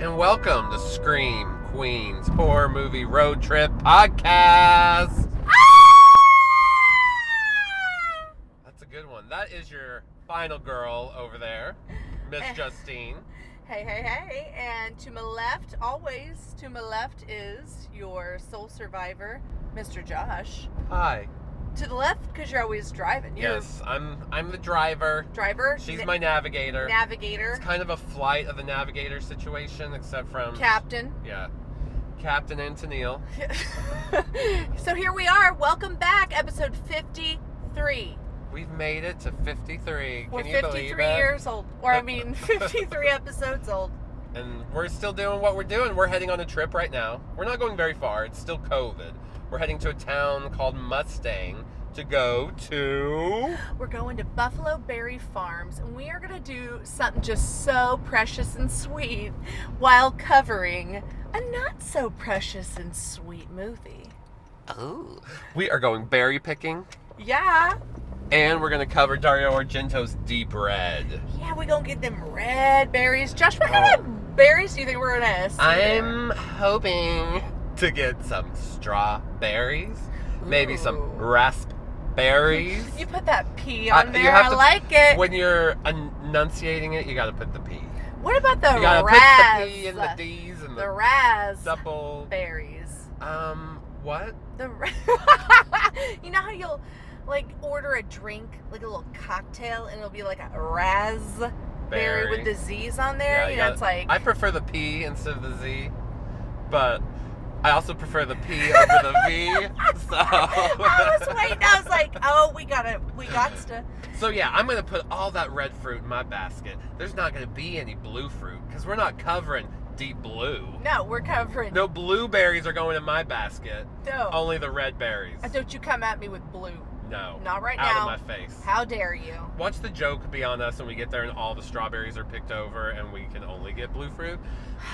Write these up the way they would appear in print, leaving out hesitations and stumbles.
And welcome to Scream Queens Horror Movie Road Trip Podcast. That's a good one. That is your final girl over there, Miss Justine. Hey. And to my left, always to my left, is your sole survivor, Mr. Josh. Hi. To the left, because you're always driving. Yes, I'm the driver. Driver? She's my navigator. Navigator. It's kind of a flight of the navigator situation, except from... Captain. Yeah. Captain and Tennille. So here we are. Welcome back, episode 53. We've made it to 53. We're Can you 53 believe it? years old. Or, 53 episodes old. And we're still doing what we're doing. We're heading on a trip right now. We're not going very far. It's still COVID. We're heading to a town called Mustang to go to... We're going to Buffalo Berry Farms, and we are going to do something just so precious and sweet while covering a not so precious and sweet movie. Oh. We are going berry picking. Yeah. And we're going to cover Dario Argento's Deep Red. Yeah, we're going to get them red berries. Josh, what kind of berries do you think we're going to see? I'm hoping to get some strawberries, maybe some raspberries. You put that P on there. I like it. When you're enunciating it, you got to put the P. What about the You got to put the P and the D's and the ras double berries? What? You know how you'll like order a drink, like a little cocktail, and it'll be like a raspberry with the Z's on there. Yeah, it's like I prefer the P instead of the Z, but I also prefer the P over the V. So I was waiting. I was like, oh, we got to. So yeah, I'm gonna put all that red fruit in my basket. There's not gonna be any blue fruit because we're not covering deep blue. No, we're covering. No blueberries are going in my basket. No. Only the red berries. Don't you come at me with blue. No. Not right Out now. of my face. How dare you? Watch the joke be on us when we get there and all the strawberries are picked over and we can only get blue fruit.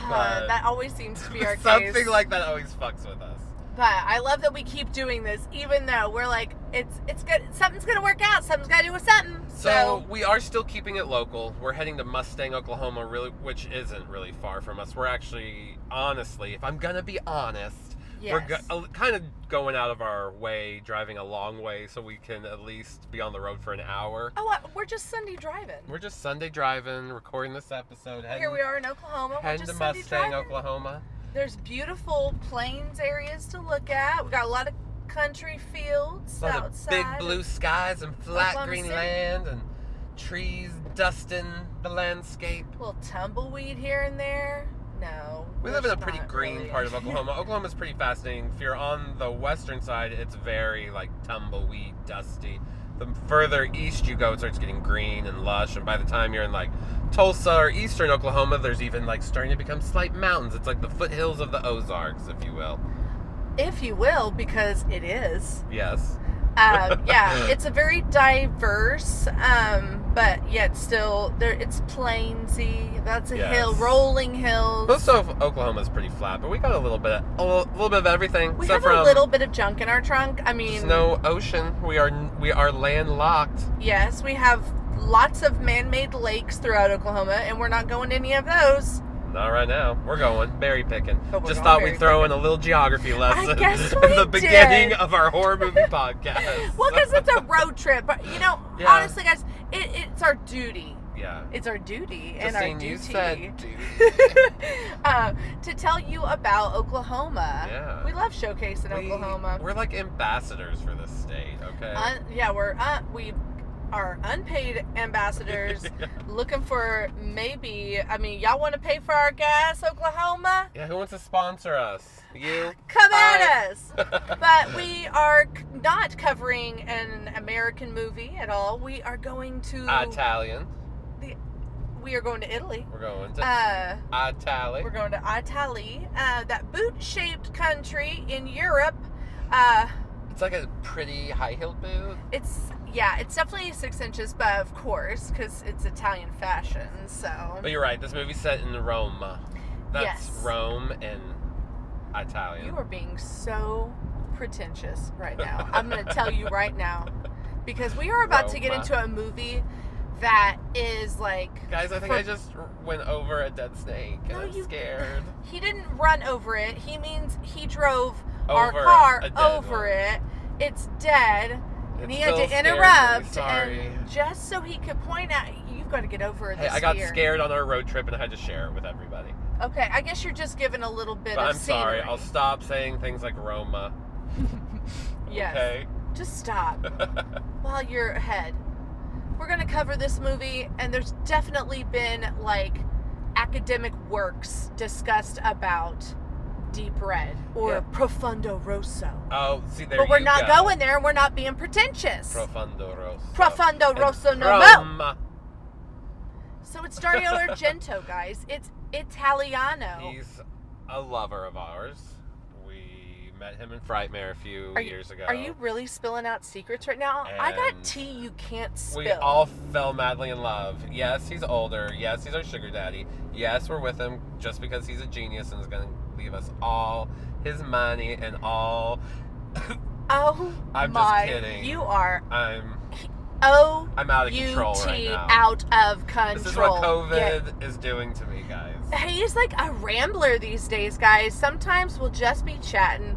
But that always seems to be our something case. like that always fucks with us. But I love that we keep doing this, even though we're like, it's good. Something's gonna work out. Something's gotta do with something. So we are still keeping it local. We're heading to Mustang, Oklahoma, which isn't really far from us. We're actually, honestly, if I'm gonna be honest, yes. we're kind of going out of our way, driving a long way, so we can at least be on the road for an hour. Oh, we're just Sunday driving. We're just Sunday driving, recording this episode. Here we are in Oklahoma. Heading to Mustang, Oklahoma. There's beautiful plains areas to look at. We got a lot of country fields outside. Big blue skies and flat Oklahoma green City. land and trees dusting the landscape. A little tumbleweed here and there. No. We live in a there's pretty not green really. part of Oklahoma. Oklahoma's pretty fascinating. If you're on the western side, it's very like tumbleweed, dusty. The further east you go, it starts getting green and lush. And by the time you're in like Tulsa or eastern Oklahoma, there's even like starting to become slight mountains. It's like the foothills of the Ozarks, if you will. If you will, because it is. Yes. Yeah, it's a very diverse, but yet still there. It's plainsy. That's a hill, rolling hills. Most of Oklahoma's pretty flat, but we got a little bit of everything. We have a little bit of junk in our trunk. I mean, there's no ocean. We are landlocked. Yes, we have lots of man-made lakes throughout Oklahoma, and we're not going to any of those. Not right now. We're going berry picking. Just thought we'd throw in a little geography lesson I guess at the beginning of our horror movie podcast. Well, because it's a road trip. But, honestly, guys, it's our duty. Yeah. It's our duty Justine, and our duty. You said duty. To tell you about Oklahoma. Yeah. We love showcasing Oklahoma. We're like ambassadors for this state, okay? We are unpaid ambassadors looking for y'all want to pay for our gas, Oklahoma? Yeah, who wants to sponsor us? You? Come at us! But we are not covering an American movie at all. We are going to... Italian. We are going to Italy. We're going to Italy. We're going to Italy, that boot-shaped country in Europe. It's like a pretty high-heeled boot. It's definitely 6 inches, but of course, because it's Italian fashion, so. But you're right, this movie's set in Rome. That's yes. Rome and Italian. You are being so pretentious right now. I'm going to tell you right now. Because we are about to get into a movie that is like... Guys, I think I just went over a dead snake and I'm scared. He didn't run over it. He means he drove our Over car a dead over one. it. It's dead. And It he had still to scared me, interrupt sorry. and just so he could point out, you've got to get over this Hey, I got fear. scared on our road trip and I had to share it with everybody. Okay, I guess you're just giving a little bit But of I'm sorry. scenery. I'll stop saying things like Roma. Yes. Okay? Just stop while you're ahead. We're going to cover this movie, and there's definitely been, like, academic works discussed about Deep Red or Profondo Rosso. Oh, see, there But we're you not go. going there, and we're not being pretentious. Profondo Rosso. Profondo And Rosso no from- mo. So it's Dario Argento, guys. It's Italiano. He's a lover of ours. We met him in Frightmare a few years ago. Are you really spilling out secrets right now? I got And tea you can't spill. We all fell madly in love. Yes, he's older. Yes, he's our sugar daddy. Yes, we're with him just because he's a genius and is going to leave us all his money and all... Oh, I'm my. just kidding. You are I'm out of control right now. out of control. This is what Yeah. COVID is doing to me, guys. He's like a rambler these days, guys. Sometimes we'll just be chatting,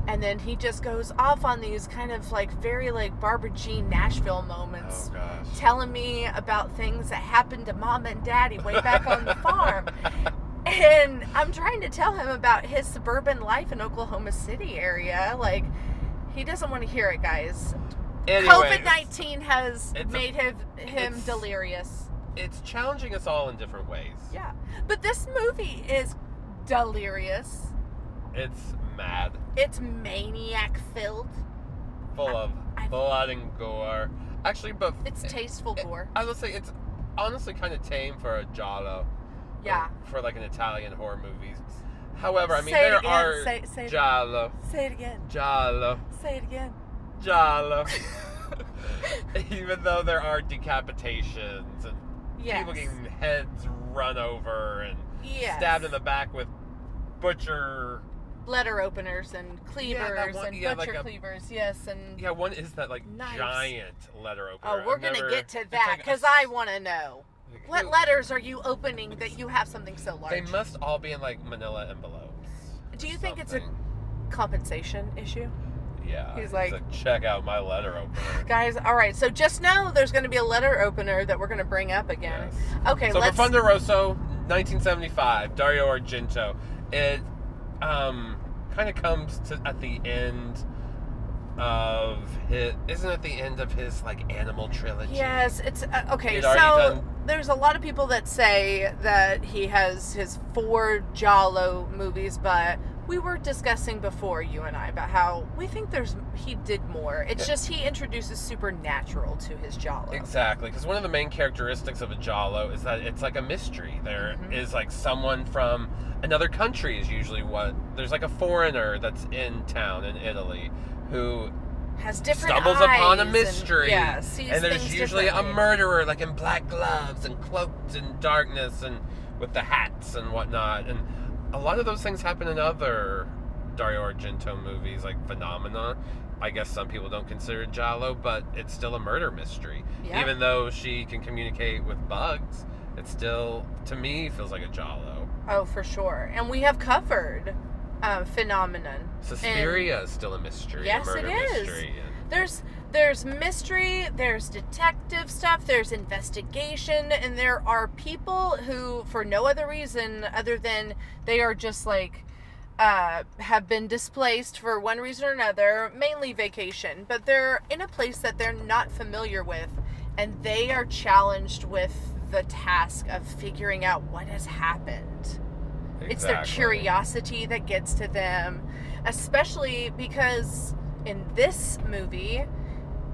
and then he just goes off on these kind of like very like Barbara Jean Nashville moments. Oh, gosh. Telling me about things that happened to mom and daddy way back on the farm. And I'm trying to tell him about his suburban life in Oklahoma City area. Like, he doesn't want to hear it, guys. Anyways, COVID-19 has made him it's- delirious. It's challenging us all in different ways. Yeah. But this movie is delirious. It's mad. It's maniac-filled. Full of blood and gore. Actually, but... It's tasteful gore. I would say it's honestly kind of tame for a giallo. Yeah. For like an Italian horror movie. However, I mean, Say it there again. are Say it. giallo. Say it again. Giallo. Say it again. Giallo. Even though there are decapitations and people getting heads run over and stabbed in the back with butcher... letter openers and cleavers one- and yeah, butcher like cleavers, yes, and Yeah, one is that like knives. giant letter opener. Oh, we're I've gonna never- get to it's that like because I want to know like, what who- letters are you opening that you have something so large. They must all be in like manila envelopes. Do or you think it's a something. compensation issue? Yeah. He's like, check out my letter opener. Guys, all right, so just know there's going to be a letter opener that we're going to bring up again. Yes. Okay, So let's... Profondo Rosso, 1975, Dario Argento. It kind of comes to at the end of his... Isn't it the end of his like animal trilogy? Yes, it's... okay, He'd so already done- there's a lot of people that say that he has his 4 giallo movies, but we were discussing before, you and I, about how we think he did more. It's just he introduces supernatural to his giallo. Exactly, because one of the main characteristics of a giallo is that it's like a mystery. There is like someone from another country is usually what... There's like a foreigner that's in town in Italy who has different stumbles eyes upon a and, mystery. sees And there's things usually a differently. murderer like in black gloves and cloaked in darkness and with the hats and whatnot. And a lot of those things happen in other Dario Argento movies, like Phenomena. I guess some people don't consider it giallo, but it's still a murder mystery. Yeah. Even though she can communicate with bugs, it still, to me, feels like a giallo. Oh, for sure. And we have covered Phenomenon. Suspiria is still a mystery. Yes, a murder it is. mystery. There's mystery, there's detective stuff, there's investigation, and there are people who, for no other reason other than they are just like have been displaced for one reason or another, mainly vacation, but they're in a place that they're not familiar with, and they are challenged with the task of figuring out what has happened. It's their curiosity that gets to them, especially because in this movie,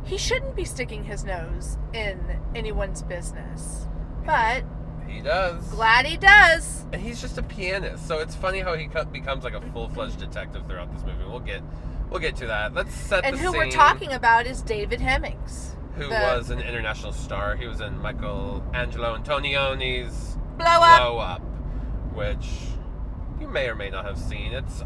he shouldn't be sticking his nose in anyone's business. But He does. glad he does. And he's just a pianist, so it's funny how he becomes like a full-fledged detective throughout this movie. We'll get to that. Let's set the And scene. who we're talking about is David Hemmings, who was an international star. He was in Michelangelo Antonioni's Blow Up. Blow Up, which you may or may not have seen. It's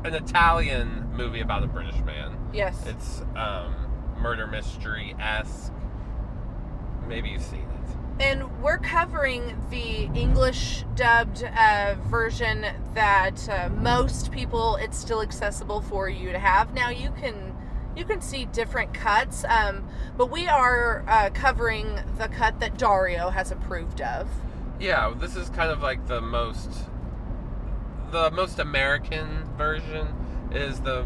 an Italian movie about a British man. Yes. It's murder mystery-esque. maybe you've seen it. And we're covering the English dubbed version that most people, it's still accessible for you to have. Now you can see different cuts, but we are covering the cut that Dario has approved of. Yeah, this is kind of like the most American version is the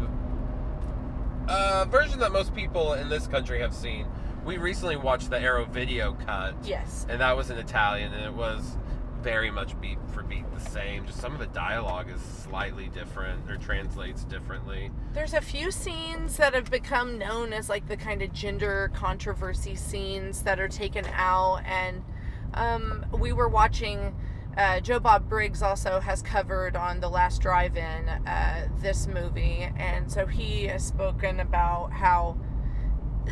version that most people in this country have seen. We recently watched the Arrow Video cut. Yes. And that was in Italian, and it was very much beat for beat the same. Just some of the dialogue is slightly different or translates differently. There's a few scenes that have become known as like the kind of gender controversy scenes that are taken out, and we were watching Joe Bob Briggs also has covered on The Last Drive-In this movie, and so he has spoken about how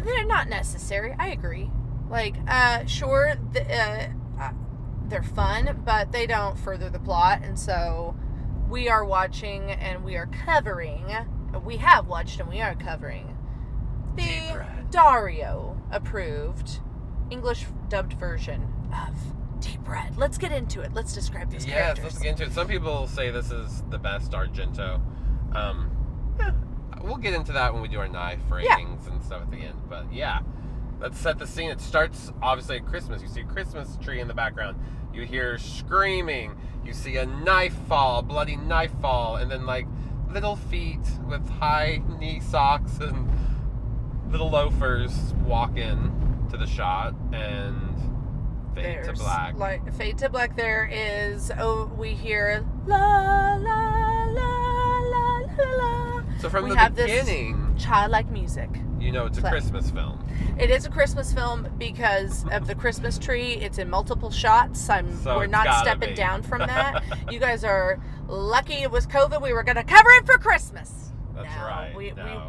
they're not necessary. I agree. Like, sure, they're fun, but they don't further the plot, and so we are watching and we are covering, we have watched and we are covering the Dario approved English dubbed version of Deep Red. Let's get into it. Let's describe these characters. Yes, let's get into it. Some people say this is the best Argento. We'll get into that when we do our knife ratings and stuff at the end. But yeah, let's set the scene. It starts obviously at Christmas. You see a Christmas tree in the background. You hear screaming. You see a knife fall, bloody knife fall, and then like little feet with high knee socks and little loafers walk in to the shot and fade to black. Like fade to black. There is we hear la la la la la la. So from we the have beginning, this childlike music. You know it's a Christmas film. It is a Christmas film because of the Christmas tree. It's in multiple shots. We're not stepping down from that. You guys are lucky it was COVID. We were going to cover it for Christmas. That's no, right.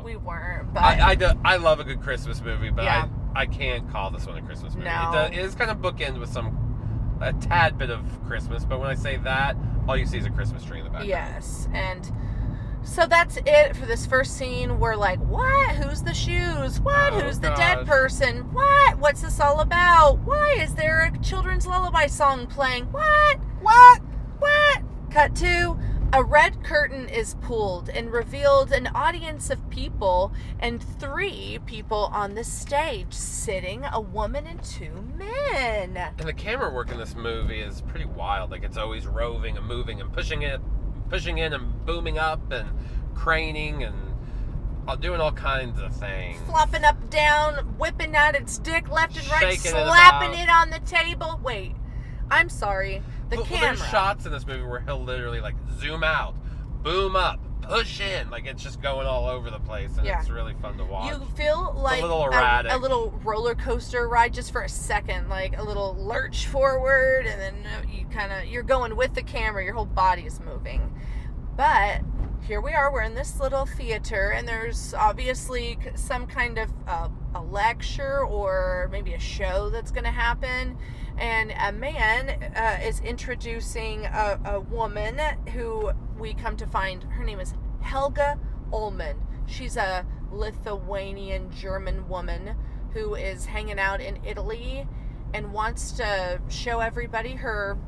We weren't. But I love a good Christmas movie, but yeah. I can't call this one a Christmas movie. No. It is kind of bookend with a tad bit of Christmas, but when I say that, all you see is a Christmas tree in the background. Yes, and so that's it for this first scene. We're like, what? Who's the shoes? What? Who's the dead person? What? What's this all about? Why is there a children's lullaby song playing? What? Cut to a red curtain is pulled and revealed an audience of people and 3 people on the stage sitting, a woman and 2 men. And the camera work in this movie is pretty wild. Like it's always roving and moving and pushing in and booming up and craning and doing all kinds of things. Flopping up, down, whipping out its dick left and right, Shaking slapping it on the table. Wait, I'm sorry. The camera. There's shots in this movie where he'll literally like zoom out, boom up, push in. Like it's just going all over the place and it's really fun to watch. You feel like a little erratic. A little roller coaster ride just for a second, like a little lurch forward, and then you're going with the camera, your whole body is moving. But here we are, we're in this little theater, and there's obviously some kind of a lecture or maybe a show that's going to happen. And a man is introducing a woman who we come to find, her name is Helga Ullman. She's a Lithuanian German woman who is hanging out in Italy and wants to show everybody her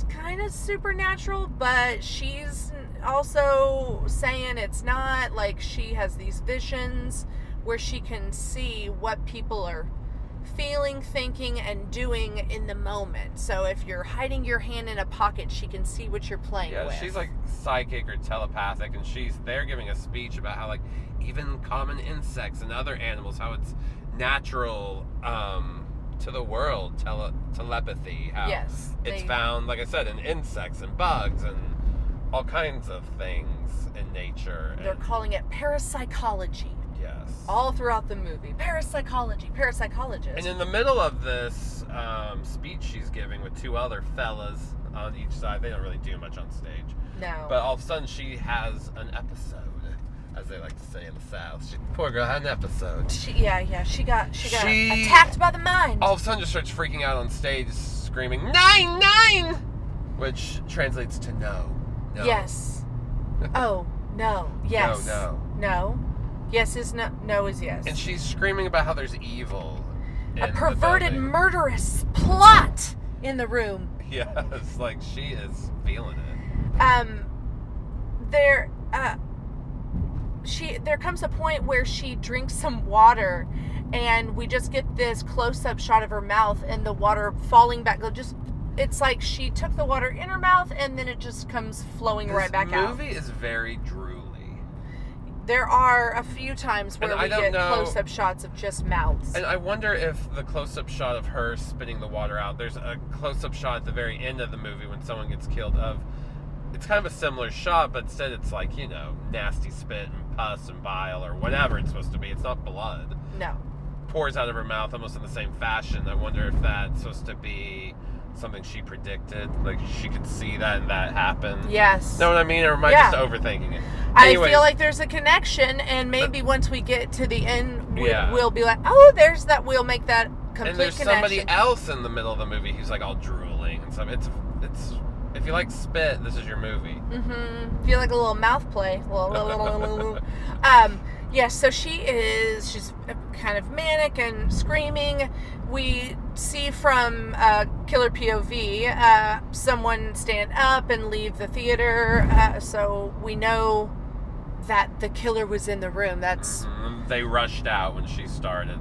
kind of supernatural, but she's also saying it's not. Like she has these visions where she can see what people are feeling, thinking, and doing in the moment. So if you're hiding your hand in a pocket, she can see what you're playing with. Yeah, she's like psychic or telepathic, and she's there giving a speech about how like even common insects and other animals, how it's natural to the world, telepathy, how it's found, like I said, in insects and bugs and all kinds of things in nature. They're calling it parapsychology. Yes. All throughout the movie. Parapsychologist. And in the middle of this speech she's giving with 2 other fellas on each side, they don't really do much on stage. No. But all of a sudden she has an episode, as they like to say in the South. Poor girl had an episode. She got attacked by the mind. All of a sudden just starts freaking out on stage, screaming, 9! Which translates to no. Yes. Oh, no. Yes. No. No. Yes is no. No is yes. And she's screaming about how there's evil A in perverted, the building. murderous plot in the room. Yes, like she is feeling it. There comes a point where she drinks some water, and we just get this close-up shot of her mouth and the water falling back. It's like she took the water in her mouth and then it just comes flowing right back out. This movie is very drooly. There are a few times where we get close-up shots of just mouths. And I wonder if the close-up shot of her spitting the water out, there's a close-up shot at the very end of the movie when someone gets killed of, it's kind of a similar shot, but instead it's like, nasty spit and pus and bile or whatever it's supposed to be. It's not blood. No. Pours out of her mouth almost in the same fashion. I wonder if that's supposed to be something she predicted. Like, she could see that and that happened. Yes. Know what I mean? Or am I just overthinking it? Anyways, I feel like there's a connection, and maybe once we get to the end, we'll be like, oh, there's that. We'll make that complete and there's connection. Somebody else in the middle of the movie who's like all drooling and stuff. It's if you like spit, this is your movie. Mm-hmm. Feel like a little mouth play. Yes, so she's kind of manic and screaming. We see from Killer POV someone stand up and leave the theater, so we know that the killer was in the room. That's They rushed out when she started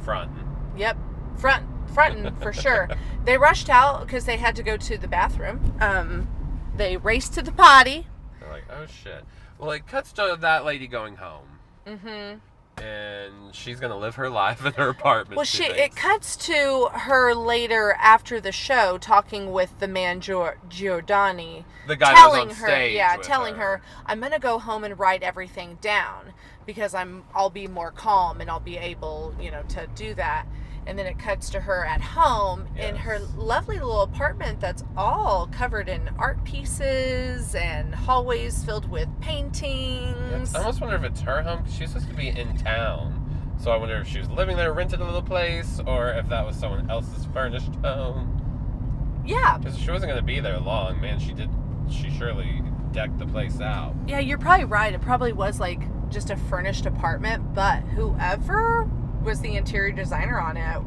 fronting. Yep, fronting for sure. They rushed out because they had to go to the bathroom. They raced to the potty. They're like, oh shit. Well, it cuts to that lady going home. Mm-hmm. And she's gonna live her life in her apartment. Well, it cuts to her later after the show talking with the man Giordani, the guy that was on stage. Telling her, I'm gonna go home and write everything down because I'll be more calm and I'll be able, to do that. And then it cuts to her at home in her lovely little apartment that's all covered in art pieces and hallways filled with paintings. I almost wonder if it's her home, because she's supposed to be in town. So I wonder if she was living there, rented a little place, or if that was someone else's furnished home. Yeah. Because she wasn't going to be there long, man. She surely decked the place out. Yeah, you're probably right. It probably was like just a furnished apartment, but whoever was the interior designer on it,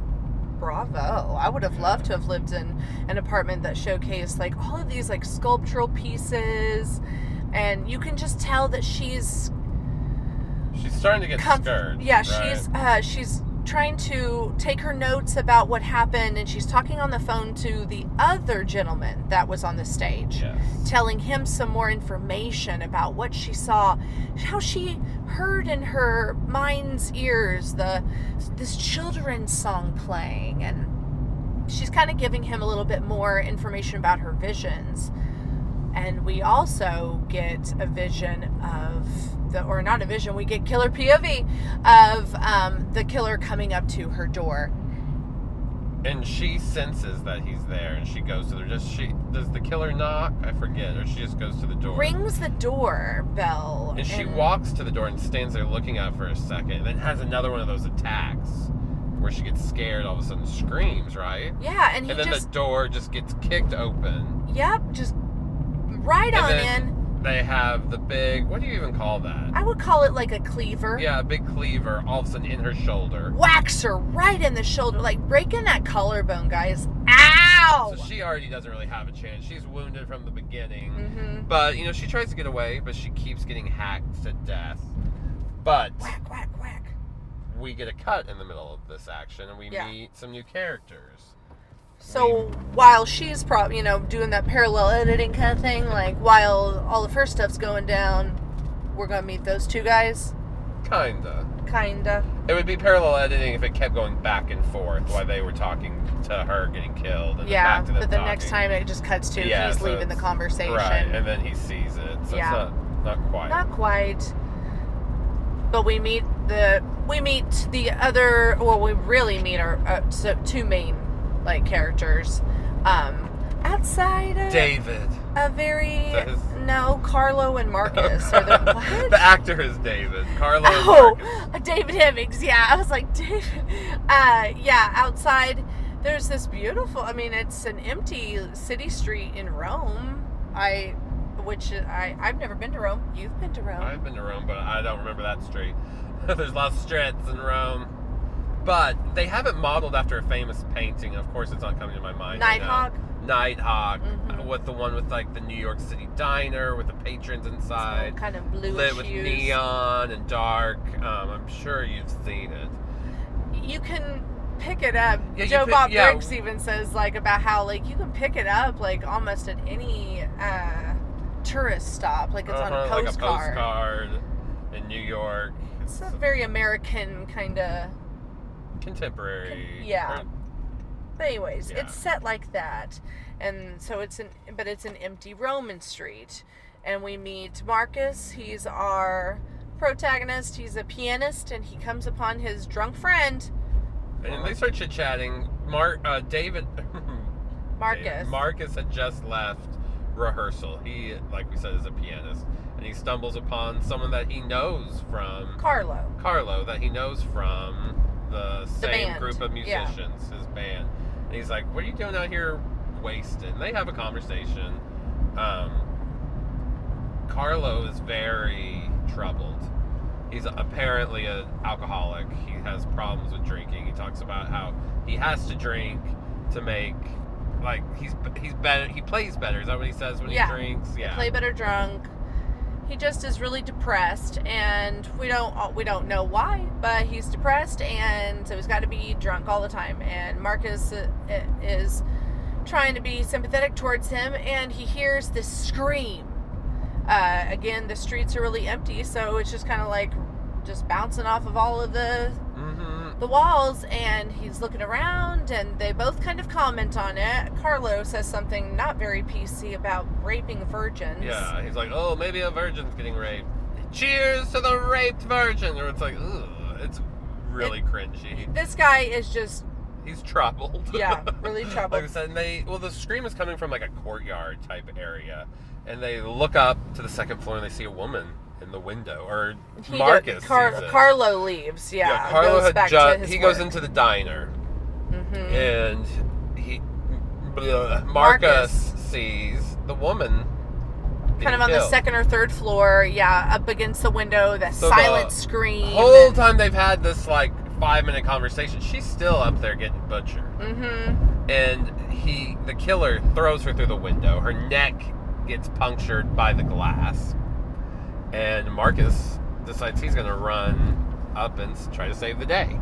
bravo. I would have loved to have lived in an apartment that showcased like all of these like sculptural pieces, and you can just tell that she's starting to get scared. Yeah, right? She's trying to take her notes about what happened, and she's talking on the phone to the other gentleman that was on the stage, telling him some more information about what she saw, how she heard in her mind's ears this children's song playing, and she's kind of giving him a little bit more information about her visions. And we also get a vision of we get killer POV of the killer coming up to her door. And she senses that he's there, and she goes to the does the killer knock? I forget, or she just goes to the door. Rings the doorbell. And she walks to the door and stands there looking at it for a second, and then has another one of those attacks where she gets scared, all of a sudden screams, right? Yeah, and then the door just gets kicked open. Yep, just right on in. They have the big, what do you even call that? I would call it like a cleaver. Yeah, a big cleaver all of a sudden in her shoulder. Whacks her right in the shoulder, like breaking that collarbone, guys. Ow! So she already doesn't really have a chance. She's wounded from the beginning. Mm-hmm. But, she tries to get away, but she keeps getting hacked to death. But whack, whack, whack. We get a cut in the middle of this action, and we meet some new characters. So while she's probably, doing that parallel editing kind of thing, like while all of her stuff's going down, we're going to meet those two guys? Kinda. It would be parallel editing if it kept going back and forth while they were talking to her getting killed. And back to them but the talking. Next time it just cuts to he's leaving the conversation. Right, and then he sees it. So it's not quite. Not quite. But we meet the other, well, we really meet our two main characters outside of David. Carlo and Marcus are the what? The actor is David. Carlo and Marcus. David Hemmings. Yeah, I was like, David. Outside there's this beautiful, it's an empty city street in Rome. I've never been to Rome. You've been to Rome. I've been to Rome, but I don't remember that street. There's lots of streets in Rome. But they have it modeled after a famous painting. Of course, it's not coming to my mind. Nighthawk. Nighthawk, with the one with like the New York City diner with the patrons inside, It's all kind of bluish lit with hues. neon and dark. I'm sure you've seen it. You can pick it up. Yeah, Joe Bob Briggs even says like about how like you can pick it up like almost at any tourist stop, like it's on a postcard. Like a postcard in New York. It's a very American kind of contemporary. Yeah. Or, but anyways, yeah. it's set like that, and so it's an empty Roman street, and we meet Marcus. He's our protagonist. He's a pianist, and he comes upon his drunk friend. And they start chit-chatting. David... Marcus had just left rehearsal. He, like we said, is a pianist. And he stumbles upon someone that he knows from... Carlo, that he knows from the same band. group of musicians, his band. And he's like, what are you doing out here wasted? And they have a conversation. Carlo is very troubled. He's apparently an alcoholic. He has problems with drinking. He talks about how he has to drink to make, like, he's better. He plays better. Is that what he says when he drinks? Yeah. Play better drunk. He just is really depressed, and we don't know why, but he's depressed, and so he's got to be drunk all the time. And Marcus is trying to be sympathetic towards him, and he hears this scream. Again, the streets are really empty, so it's just kind of like just bouncing off of all of the walls, and he's looking around, and they both kind of comment on it. Carlo says something not very PC about raping virgins. Yeah, he's like, oh, maybe a virgin's getting raped. Cheers to the raped virgin! Or it's like, ugh, it's really cringy. This guy is just... He's troubled. Yeah, really troubled. Like I said, the scream is coming from like a courtyard type area, and they look up to the second floor and they see a woman in the window, or Marcus sees it. Carlo leaves, Carlo goes back to his goes work. into the diner, and Marcus sees the woman kind of on killed. the second or third floor, up against the window, that silent scream. The whole time they've had this like 5-minute conversation, she's still up there getting butchered. And the killer throws her through the window. Her neck gets punctured by the glass. And Marcus decides he's going to run up and try to save the day.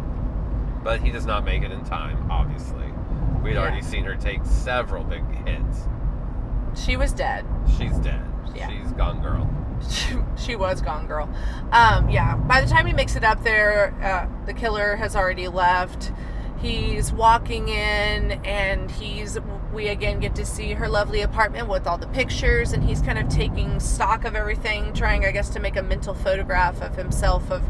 But he does not make it in time, obviously. We'd already seen her take several big hits. She was dead. She's dead. Yeah. She's gone girl. She was gone girl. By the time he makes it up there, the killer has already left. He's walking in, and we again get to see her lovely apartment with all the pictures, and he's kind of taking stock of everything, trying, I guess, to make a mental photograph of himself, of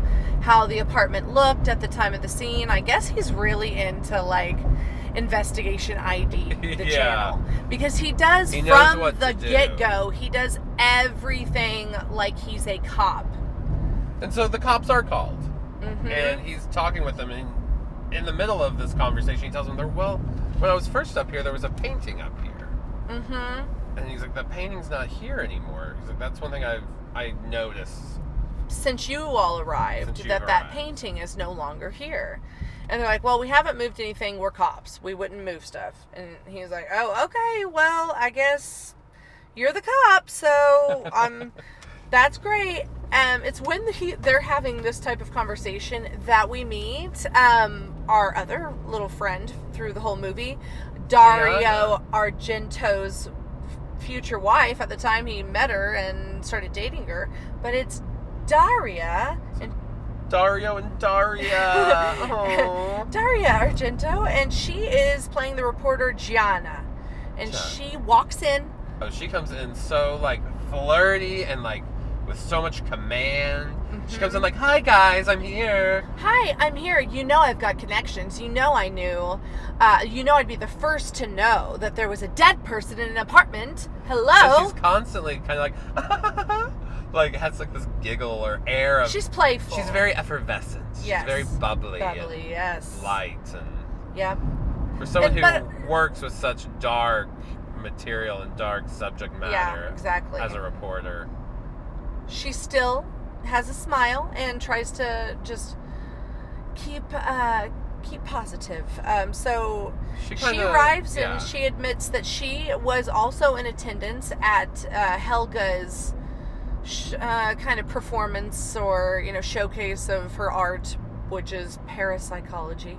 how the apartment looked at the time of the scene. I guess he's really into, like, Investigation ID, the channel. Because he does, from the get-go, he does everything like he's a cop. And so the cops are called. And he's talking with them, and in the middle of this conversation, he tells them, well, when I was first up here, there was a painting up here. And he's like, the painting's not here anymore. He's like, that's one thing I noticed. Since you all arrived, that painting is no longer here. And they're like, well, we haven't moved anything. We're cops. We wouldn't move stuff. And he's like, oh, okay, well, I guess you're the cop, so that's great. It's when they're having this type of conversation that we meet our other little friend through the whole movie, Dario Argento's future wife at the time he met her and started dating her. But it's Daria and Dario and Daria. Daria Argento, and she is playing the reporter Gianna. And she walks in. Oh, she comes in so like flirty and like with so much command. She comes in like, hi guys, I'm here. Hi, I'm here. You know I've got connections. You know I knew. You know I'd be the first to know that there was a dead person in an apartment. Hello? So she's constantly kind of like, like has like this giggle or air of... She's playful. She's very effervescent. Yes. She's very bubbly Bubbly, yes. Light. And yep. For someone who works with such dark material and dark subject matter exactly. as a reporter. She still has a smile and tries to just keep keep positive. So She she kinda- arrives yeah. and she admits that she was also in attendance at Helga's kind of performance or showcase of her art, which is parapsychology.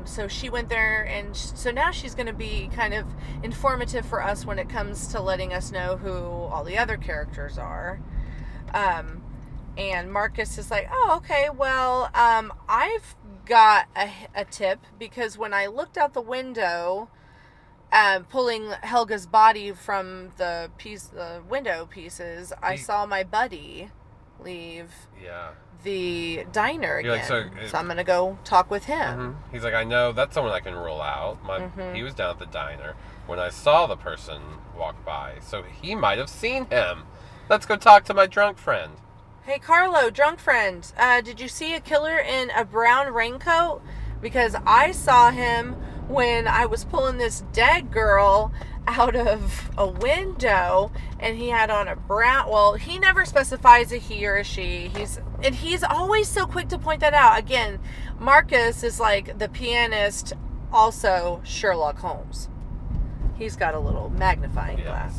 So she went there, and so now she's going to be kind of informative for us when it comes to letting us know who all the other characters are. And Marcus is like, oh, okay, well, I've got a tip, because when I looked out the window, pulling Helga's body from the window pieces, I saw my buddy leave the diner You're again. like, so I'm gonna go talk with him. Mm-hmm. He's like, I know that's someone I can rule out. He was down at the diner when I saw the person walk by, so he might have seen him. Let's go talk to my drunk friend. Hey, Carlo, drunk friend, did you see a killer in a brown raincoat? Because I saw him when I was pulling this dead girl out of a window, and he had on a brown, well, he never specifies a he or a she. He's always so quick to point that out. Again, Marcus is like the pianist, also Sherlock Holmes. He's got a little magnifying glass.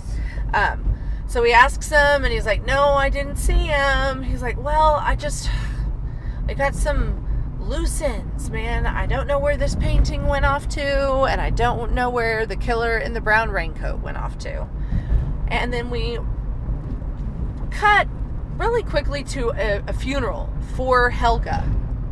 So he asks him, and he's like, no, I didn't see him. He's like, well, I got some loose ends, man. I don't know where this painting went off to, and I don't know where the killer in the brown raincoat went off to. And then we cut really quickly to a funeral for Helga.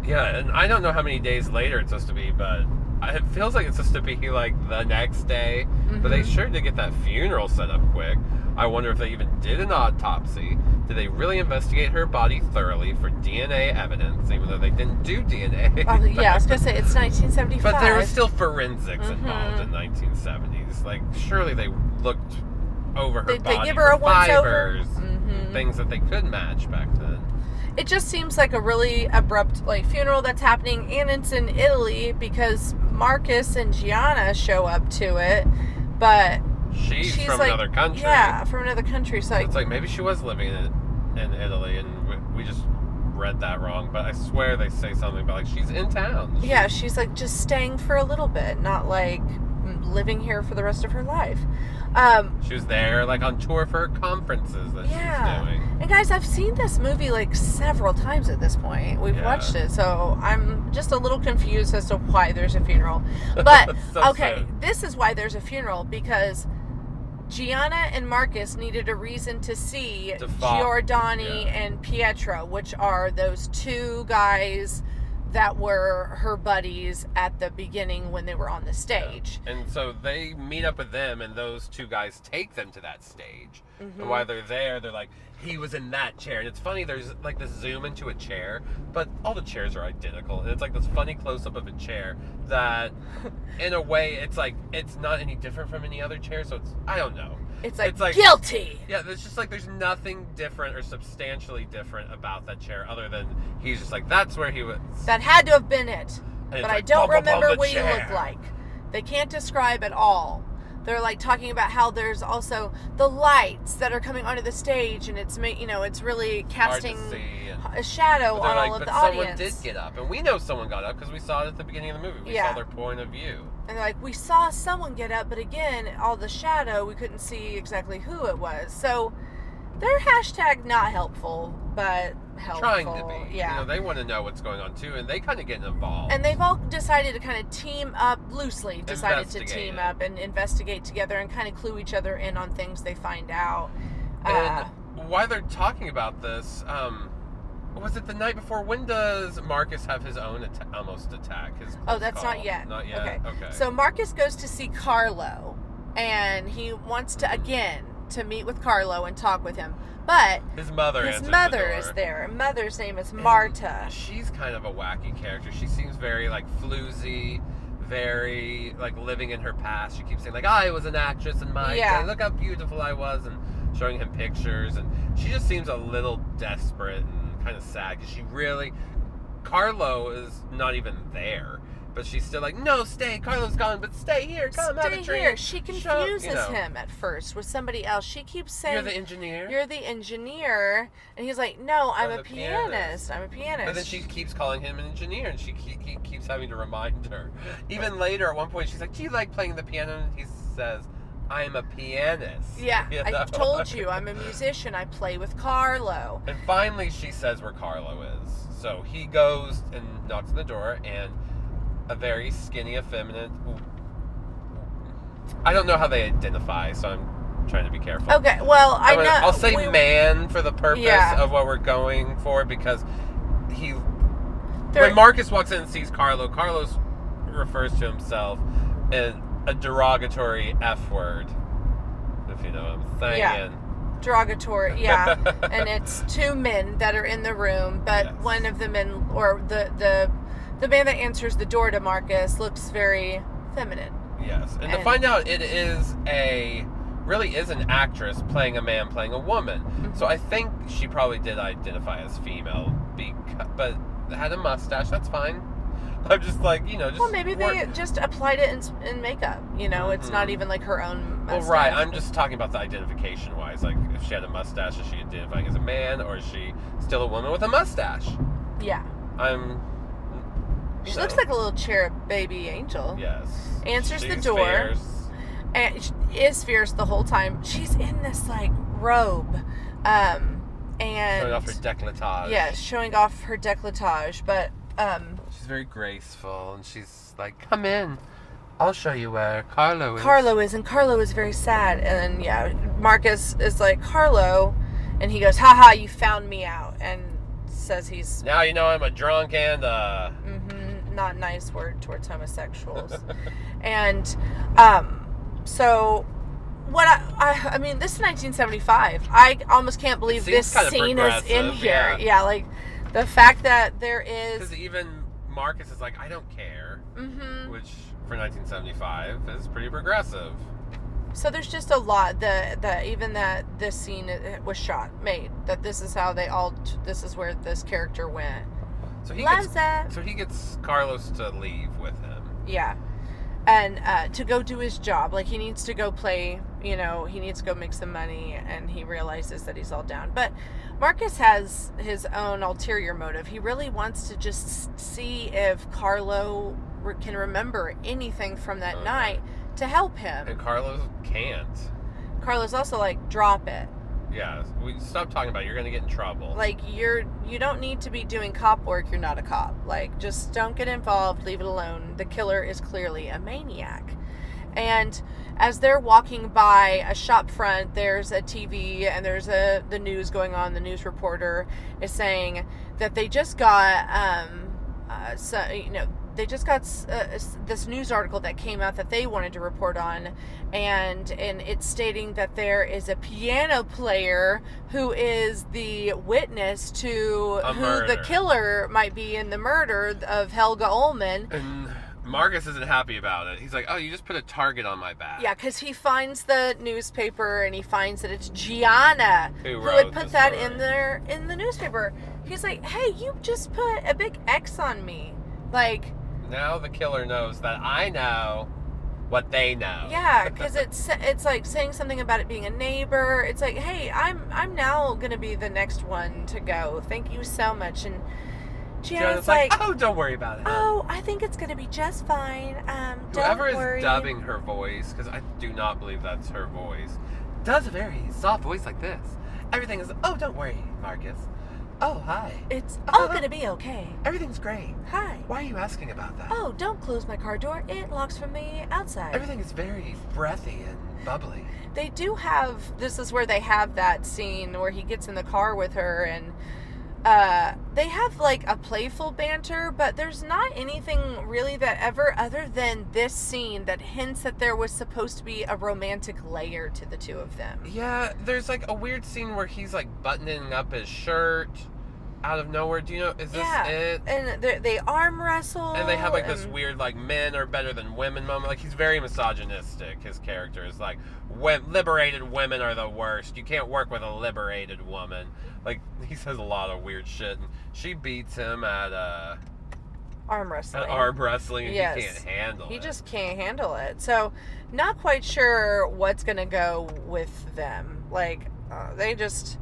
Yeah, and I don't know how many days later it's supposed to be, but it feels like it's supposed to be like the next day. But they sure did get that funeral set up quick. I wonder if they even did an autopsy. Did they really investigate her body thoroughly for DNA evidence, even though they didn't do DNA? Yeah, I was going to say, it's 1975. But there was still forensics involved in 1970s. Like, surely they looked over her body they give her for a once-over. fibers and things that they could match back then. It just seems like a really abrupt funeral that's happening, and it's in Italy because Marcus and Gianna show up to it, but she's from another country. Yeah, from another country. So it's like maybe she was living in Italy, and we just read that wrong. But I swear they say something about she's in town. She's like just staying for a little bit, not like living here for the rest of her life. She was there on tour for her conferences that she was doing. And guys, I've seen this movie several times at this point. We've watched it, so I'm just a little confused as to why there's a funeral. But this is why there's a funeral, because Gianna and Marcus needed a reason to see Giordani and Pietro, which are those two guys that were her buddies at the beginning when they were on the stage. Yeah. And so they meet up with them, and those two guys take them to that stage. And while they're there, they're like, he was in that chair. And it's funny, there's this zoom into a chair, but all the chairs are identical. And it's this funny close-up of a chair that, in a way, it's not any different from any other chair, so I don't know. It's like guilty. Yeah, it's just there's nothing different or substantially different about that chair other than he's just that's where he was. That had to have been it. But I don't remember what you look like. They can't describe at all. They're talking about how there's also the lights that are coming onto the stage, and it's really casting a shadow on all of the audience. Someone did get up, and we know someone got up because we saw it at the beginning of the movie. We saw their point of view. And they're we saw someone get up, but again, all the shadow, we couldn't see exactly who it was. So they're hashtag not helpful, but helpful. Trying to be. Yeah. They want to know what's going on too, and they kind of get involved. And they've all decided to kind of team up, loosely decided to team up and investigate together and kind of clue each other in on things they find out. And while they're talking about this, was it the night before? When does Marcus have his own almost attack? That's not yet. Not yet? Okay. So Marcus goes to see Carlo, and he wants to, again, to meet with Carlo and talk with him. But his mother is there. Her mother's name is Marta. And she's kind of a wacky character. She seems very floozy, very living in her past. She keeps saying I was an actress in my day. Look how beautiful I was, and showing him pictures. And she just seems a little desperate and kind of sad because Carlo is not even there. but she's still like, no, stay. Carlo's gone, but stay here. Come, have a Stay drink. here. She confuses you know. him at first with somebody else. She keeps saying, You're the engineer. You're the engineer. And he's like, no, I'm a pianist. I'm a pianist. But then she keeps calling him an engineer, and he keeps having to remind her. Even later, at one point, she's like, do you like playing the piano? And he says, I'm a pianist. Yeah, You know? I told you, I'm a musician. I play with Carlo. And finally, she says where Carlo is. So he goes and knocks on the door, and a very skinny, effeminate... I don't know how they identify, so I'm trying to be careful. Okay, well, I'll say man for the purpose of what we're going for, because when Marcus walks in and sees Carlo refers to himself in a derogatory F word, if you know what I'm saying. Yeah. Derogatory, yeah. And it's two men that are in the room, but one of the men, or the man that answers the door to Marcus, looks very feminine. Yes, and to find out it really is an actress playing a man playing a woman. Mm-hmm. So I think she probably did identify as female, but had a mustache. That's fine. I'm just like, Well, maybe they just applied it in makeup. It's not even like her own mustache. Well, right. I'm just talking about the identification wise. Like, if she had a mustache, is she identifying as a man, or is she still a woman with a mustache? Yeah. She looks like a little cherub baby angel. Yes. Answers the door. Fierce. And she is fierce the whole time. She's in this like robe. And showing off her décolletage. Yeah, showing off her décolletage, but she's very graceful, and she's like, "Come in, I'll show you where Carlo is." And Carlo is very sad, and Marcus is like, "Carlo," and he goes, "Haha, you found me out," and says he's now you know I'm a drunk and not nice word towards homosexuals, and so. What I mean, this is 1975. I almost can't believe this scene is in here. Yeah, like the fact that there is. Because even Marcus is like, I don't care, which for 1975 is pretty progressive. So there's just a lot that even that this scene was made. That this is how this is where this character went. So he gets Carlos to leave with him. Yeah. And to go do his job. Like, he needs to go play, he needs to go make some money, and he realizes that he's all down. But Marcus has his own ulterior motive. He really wants to just see if Carlo can remember anything from that night to help him. And Carlo can't. Carlo's also like, drop it. Yeah, we stop talking about it. You're going to get in trouble. Like, you don't need to be doing cop work. You're not a cop. Like, just don't get involved. Leave it alone. The killer is clearly a maniac. And as they're walking by a shop front, there's a TV and there's the news going on. The news reporter is saying that they just got this news article that came out that they wanted to report on, and it's stating that there is a piano player who is the witness to who the killer might be in the murder of Helga Ullman. And Marcus isn't happy about it. He's like, oh, you just put a target on my back. Yeah, because he finds the newspaper and he finds that it's Gianna who had put that in the newspaper. He's like, hey, you just put a big X on me. Like, now the killer knows that I know what they know. Yeah, because it's like saying something about it being a neighbor. It's like, hey, I'm now gonna be the next one to go. Thank you so much. And Gianna's like, oh, don't worry about it. Oh, I think it's gonna be just fine. Whoever don't worry. Is dubbing her voice, because I do not believe that's her voice, does a very soft voice like this. Everything is, oh, don't worry, Marcus. Oh, hi. It's all gonna be okay. Everything's great. Hi. Why are you asking about that? Oh, don't close my car door. It locks from the outside. Everything is very breathy and bubbly. They do have, this is where they have that scene where he gets in the car with her, and they have like a playful banter, but there's not anything really that ever, other than this scene, that hints that there was supposed to be a romantic layer to the two of them. Yeah, there's like a weird scene where he's like buttoning up his shirt out of nowhere. Do you know, is this it? And they arm wrestle. And they have like this weird like men are better than women moment. Like, he's very misogynistic. His character is like, liberated women are the worst. You can't work with a liberated woman. Like, he says a lot of weird shit. And she beats him at arm wrestling. arm wrestling. Yes. He can't handle it. He just can't handle it. So, not quite sure what's going to go with them. Like, they just...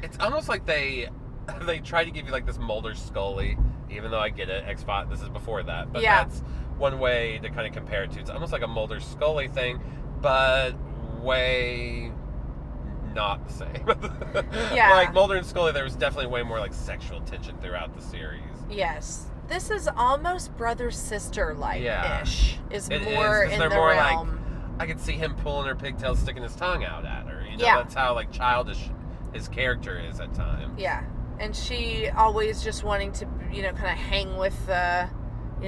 It's almost like they try to give you like this Mulder Scully, even though I get it, X-Files, this is before that. But Yeah. that's one way to kind of compare it to. It's almost like a Mulder Scully thing, but way not the same. Yeah. Like Mulder and Scully, there was definitely way more like sexual tension throughout the series. Yes. This is almost brother-sister-like-ish. Yeah. Is It more is, 'cause in they're the more realm. I could see him pulling her pigtails, sticking his tongue out at her. You know, Yeah. that's how like childish his character is at times. Yeah. And she always just wanting to, kind of hang with,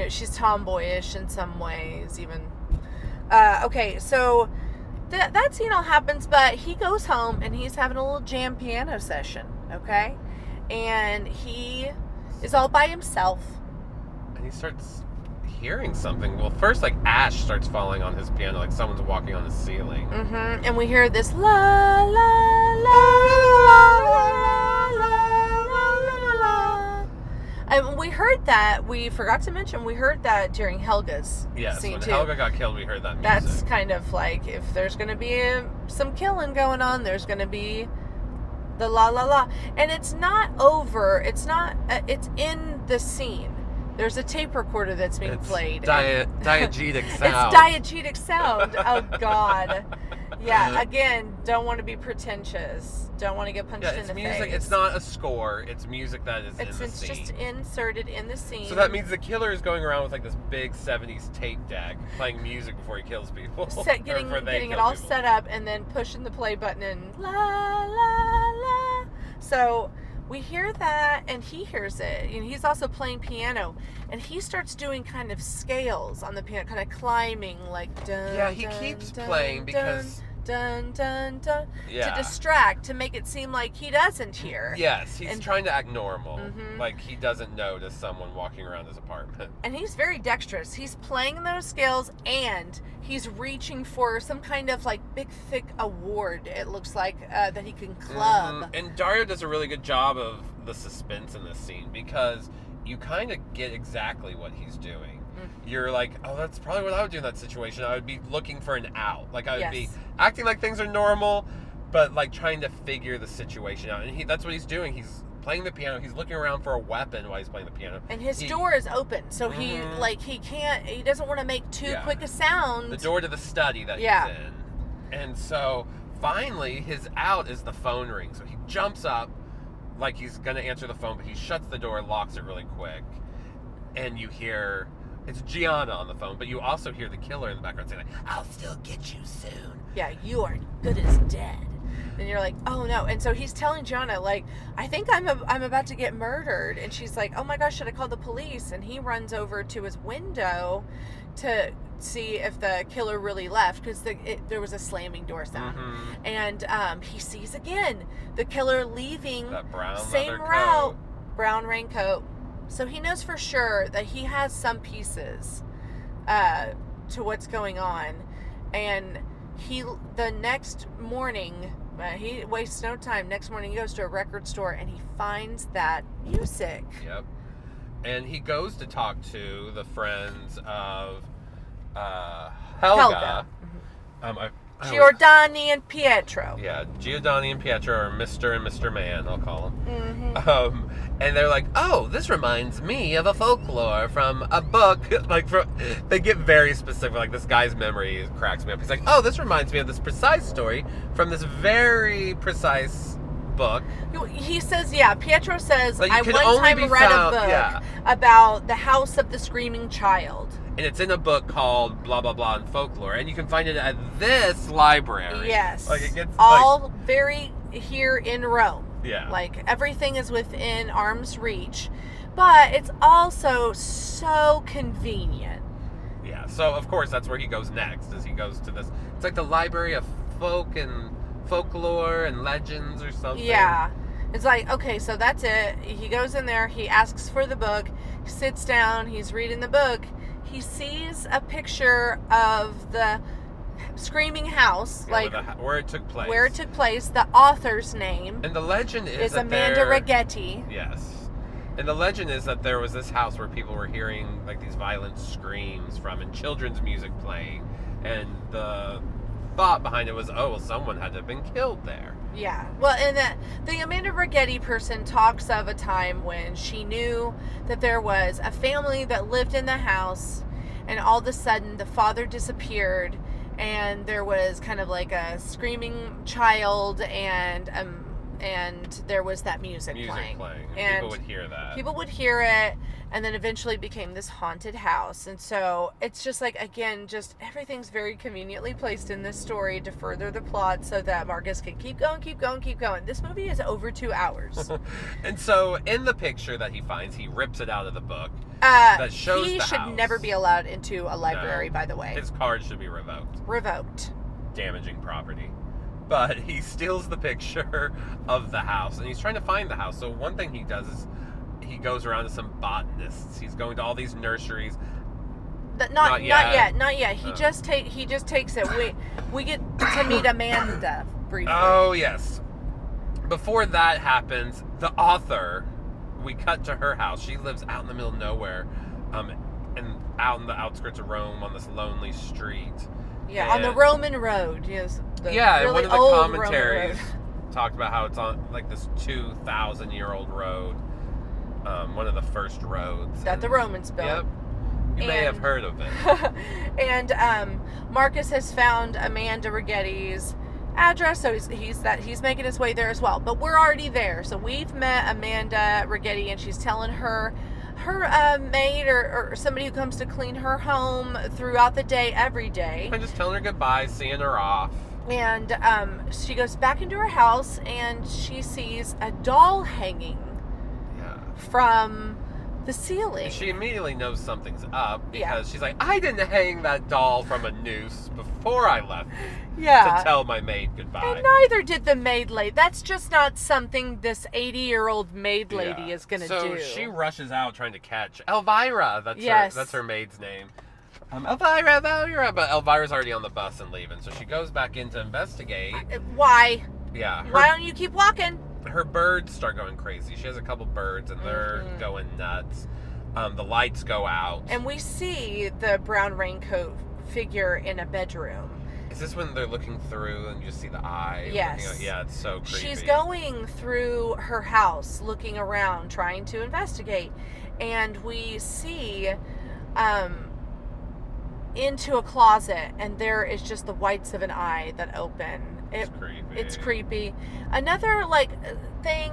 she's tomboyish in some ways, even. Okay, so that scene all happens, but he goes home and he's having a little jam piano session, okay? And he is all by himself. And he starts hearing something. Well, first, like, ash starts falling on his piano, like someone's walking on the ceiling. Mm-hmm. And we hear this la la la la la la la la. And we heard that. We forgot to mention we heard that during Helga's Yes, scene when too. Helga got killed, we heard that music. That's kind of like if there's going to be some killing going on, there's going to be the la la la. And it's not over. It's not. It's in the scene. There's a tape recorder that's being played. Diegetic sound. It's diegetic sound. Oh, God. Yeah, again, don't want to be pretentious. Don't want to get punched in it's the music. face. It's not a score. It's music that is in the It's scene. just inserted in the scene. So that means the killer is going around with like this big 70s tape deck, playing music before he kills people. Getting it all set up and then pushing the play button and la, la, la. So... we hear that, and he hears it. And he's also playing piano, and he starts doing kind of scales on the piano, kind of climbing, like dun. Yeah, he dun, keeps dun, playing because dun dun dun Yeah. to distract, to make it seem like he doesn't hear. yes, he's And- trying to act normal, Mhm. like he doesn't notice someone walking around his apartment. And he's very dexterous. He's playing those scales, and he's reaching for some kind of like big, thick award. It looks like that he can club. Mhm. And Dario does a really good job of the suspense in this scene because you kind of get exactly what he's doing. You're like, oh, that's probably what I would do in that situation. I would be looking for an out. Like, I would be Yes. acting like things are normal, but like trying to figure the situation out. And that's what he's doing. He's playing the piano. He's looking around for a weapon while he's playing the piano. And his door is open, so he doesn't want to make too quick a sound. The door to the study that Yeah. he's in. And so finally his out is the phone ring. So he jumps up like he's going to answer the phone, but he shuts the door, locks it really quick. And you hear, it's Gianna on the phone, but you also hear the killer in the background saying, like, I'll still get you soon. Yeah, you are good as dead. And you're like, oh no. And so he's telling Gianna, like, I think I'm about to get murdered. And she's like, oh my gosh, should I call the police? And he runs over to his window to see if the killer really left, because there was a slamming door sound. Mm-hmm. And he sees again the killer leaving That brown same leather route, coat. brown raincoat. So he knows for sure that he has some pieces to what's going on. And the next morning, he wastes no time. Next morning, he goes to a record store and he finds that music. Yep. And he goes to talk to the friends of Helga. Giordani and Pietro. Yeah, Giordani and Pietro are Mr. and Mr. Man, I'll call them. Mm-hmm. And they're like, oh, this reminds me of a folklore from a book. They get very specific. Like, this guy's memory cracks me up. He's like, oh, this reminds me of this precise story from this very precise book. He says, Pietro says, But you I can one only time be read found- a book yeah. about the house of the screaming child. And it's in a book called blah, blah, blah in folklore. And you can find it at this library. Yes. Like, it gets, all very here in Rome. Yeah. Like, everything is within arm's reach. But it's also so convenient. Yeah, so of course that's where he goes next, is he goes to this, it's like the library of folklore and legends or something. Yeah. It's like, okay, so that's it. He goes in there, he asks for the book, he sits down, he's reading the book. He sees a picture of the screaming house, where it took place. the author's name And the legend is that Amanda Righetti. Yes. And the legend is that there was this house where people were hearing like these violent screams from and children's music playing. And the thought behind it was, oh, well, someone had to have been killed there. Yeah. Well, and the Amanda Brigetti person talks of a time when she knew that there was a family that lived in the house, and all of a sudden the father disappeared, and there was kind of like a screaming child, and there was that music playing. And people would hear that. People would hear it, and then eventually became this haunted house. And so it's just like, again, just everything's very conveniently placed in this story to further the plot so that Marcus can keep going. This movie is over 2 hours. And so in the picture that he finds, he rips it out of the book that shows he the should house. never be allowed into a library, No. by the way. His card should be revoked. Revoked. Damaging property. But he steals the picture of the house, and he's trying to find the house. So one thing he does is he goes around to some botanists. He's going to all these nurseries. Not yet. He just takes it. We get to meet Amanda briefly. Oh yes. Before that happens, the author, we cut to her house. She lives out in the middle of nowhere, and out in the outskirts of Rome on this lonely street. Yeah, on the Roman road. Yes. And really one of the old commentaries Roman road. talked about how it's on like this 2,000-year-old road, one of the first roads That the Romans built. Yep, you may have heard of it. And Marcus has found Amanda Rigetti's address, so he's making his way there as well. But we're already there, so we've met Amanda Rigetti, and she's telling her maid or somebody who comes to clean her home throughout the day, every day. I'm just telling her goodbye, seeing her off. And she goes back into her house, and she sees a doll hanging from the ceiling. And she immediately knows something's up because she's like, I didn't hang that doll from a noose before I left to tell my maid goodbye. And neither did the maid lady. That's just not something this 80-year-old maid lady is going to do. So she rushes out trying to catch Elvira. That's her maid's name. Elvira. But Elvira's already on the bus and leaving. So she goes back in to investigate. Why? Yeah. Why don't you keep walking? Her birds start going crazy. She has a couple birds and they're going nuts. The lights go out. And we see the brown raincoat figure in a bedroom. Is this when they're looking through and you just see the eye? Yes. Yeah, it's so creepy. She's going through her house, looking around, trying to investigate. And we see into a closet, and there is just the whites of an eye that open. It's creepy. Another thing,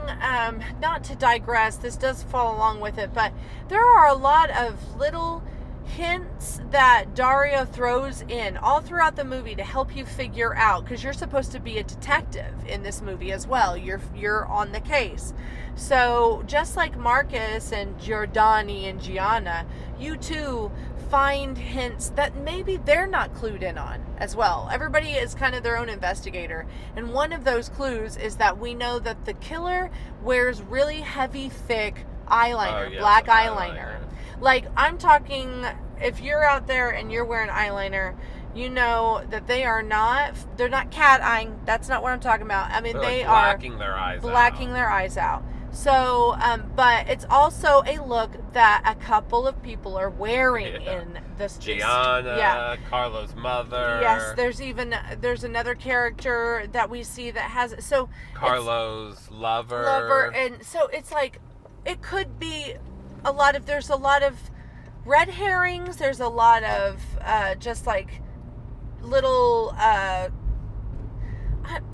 not to digress, this does fall along with it, but there are a lot of little hints that Dario throws in all throughout the movie to help you figure out, because you're supposed to be a detective in this movie as well. You're on the case. So just like Marcus and Giordani and Gianna, you too find hints that maybe they're not clued in on as well. Everybody is kind of their own investigator. And one of those clues is that we know that the killer wears really heavy, thick eyeliner, black eyeliner. Like, I'm talking, if you're out there and you're wearing eyeliner, you know that they're not cat eyeing. That's not what I'm talking about. I mean, they are blacking their eyes out. So, but it's also a look that a couple of people are wearing in this. Gianna, Carlo's mother. Yes, there's another character that we see that has, so Carlo's lover. And so it's like, it could be there's a lot of red herrings. There's a lot of just like little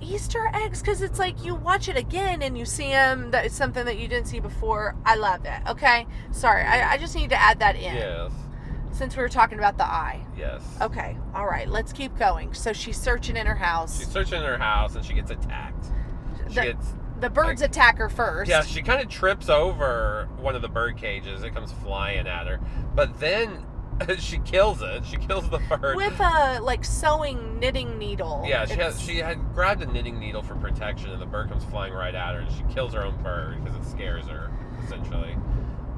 Easter eggs, because it's like you watch it again and you see them. That is something that you didn't see before. I love it. Okay, sorry, I just need to add that in. Yes. Since we were talking about the eye. Yes. Okay. All right. Let's keep going. So she's searching in her house. She's searching in her house and she gets attacked. The birds attack her first. Yeah, she kind of trips over one of the bird cages. It comes flying at her. But then she kills it. She kills the bird. With a, sewing knitting needle. Yeah, she had grabbed a knitting needle for protection, and the bird comes flying right at her, and she kills her own bird because it scares her, essentially.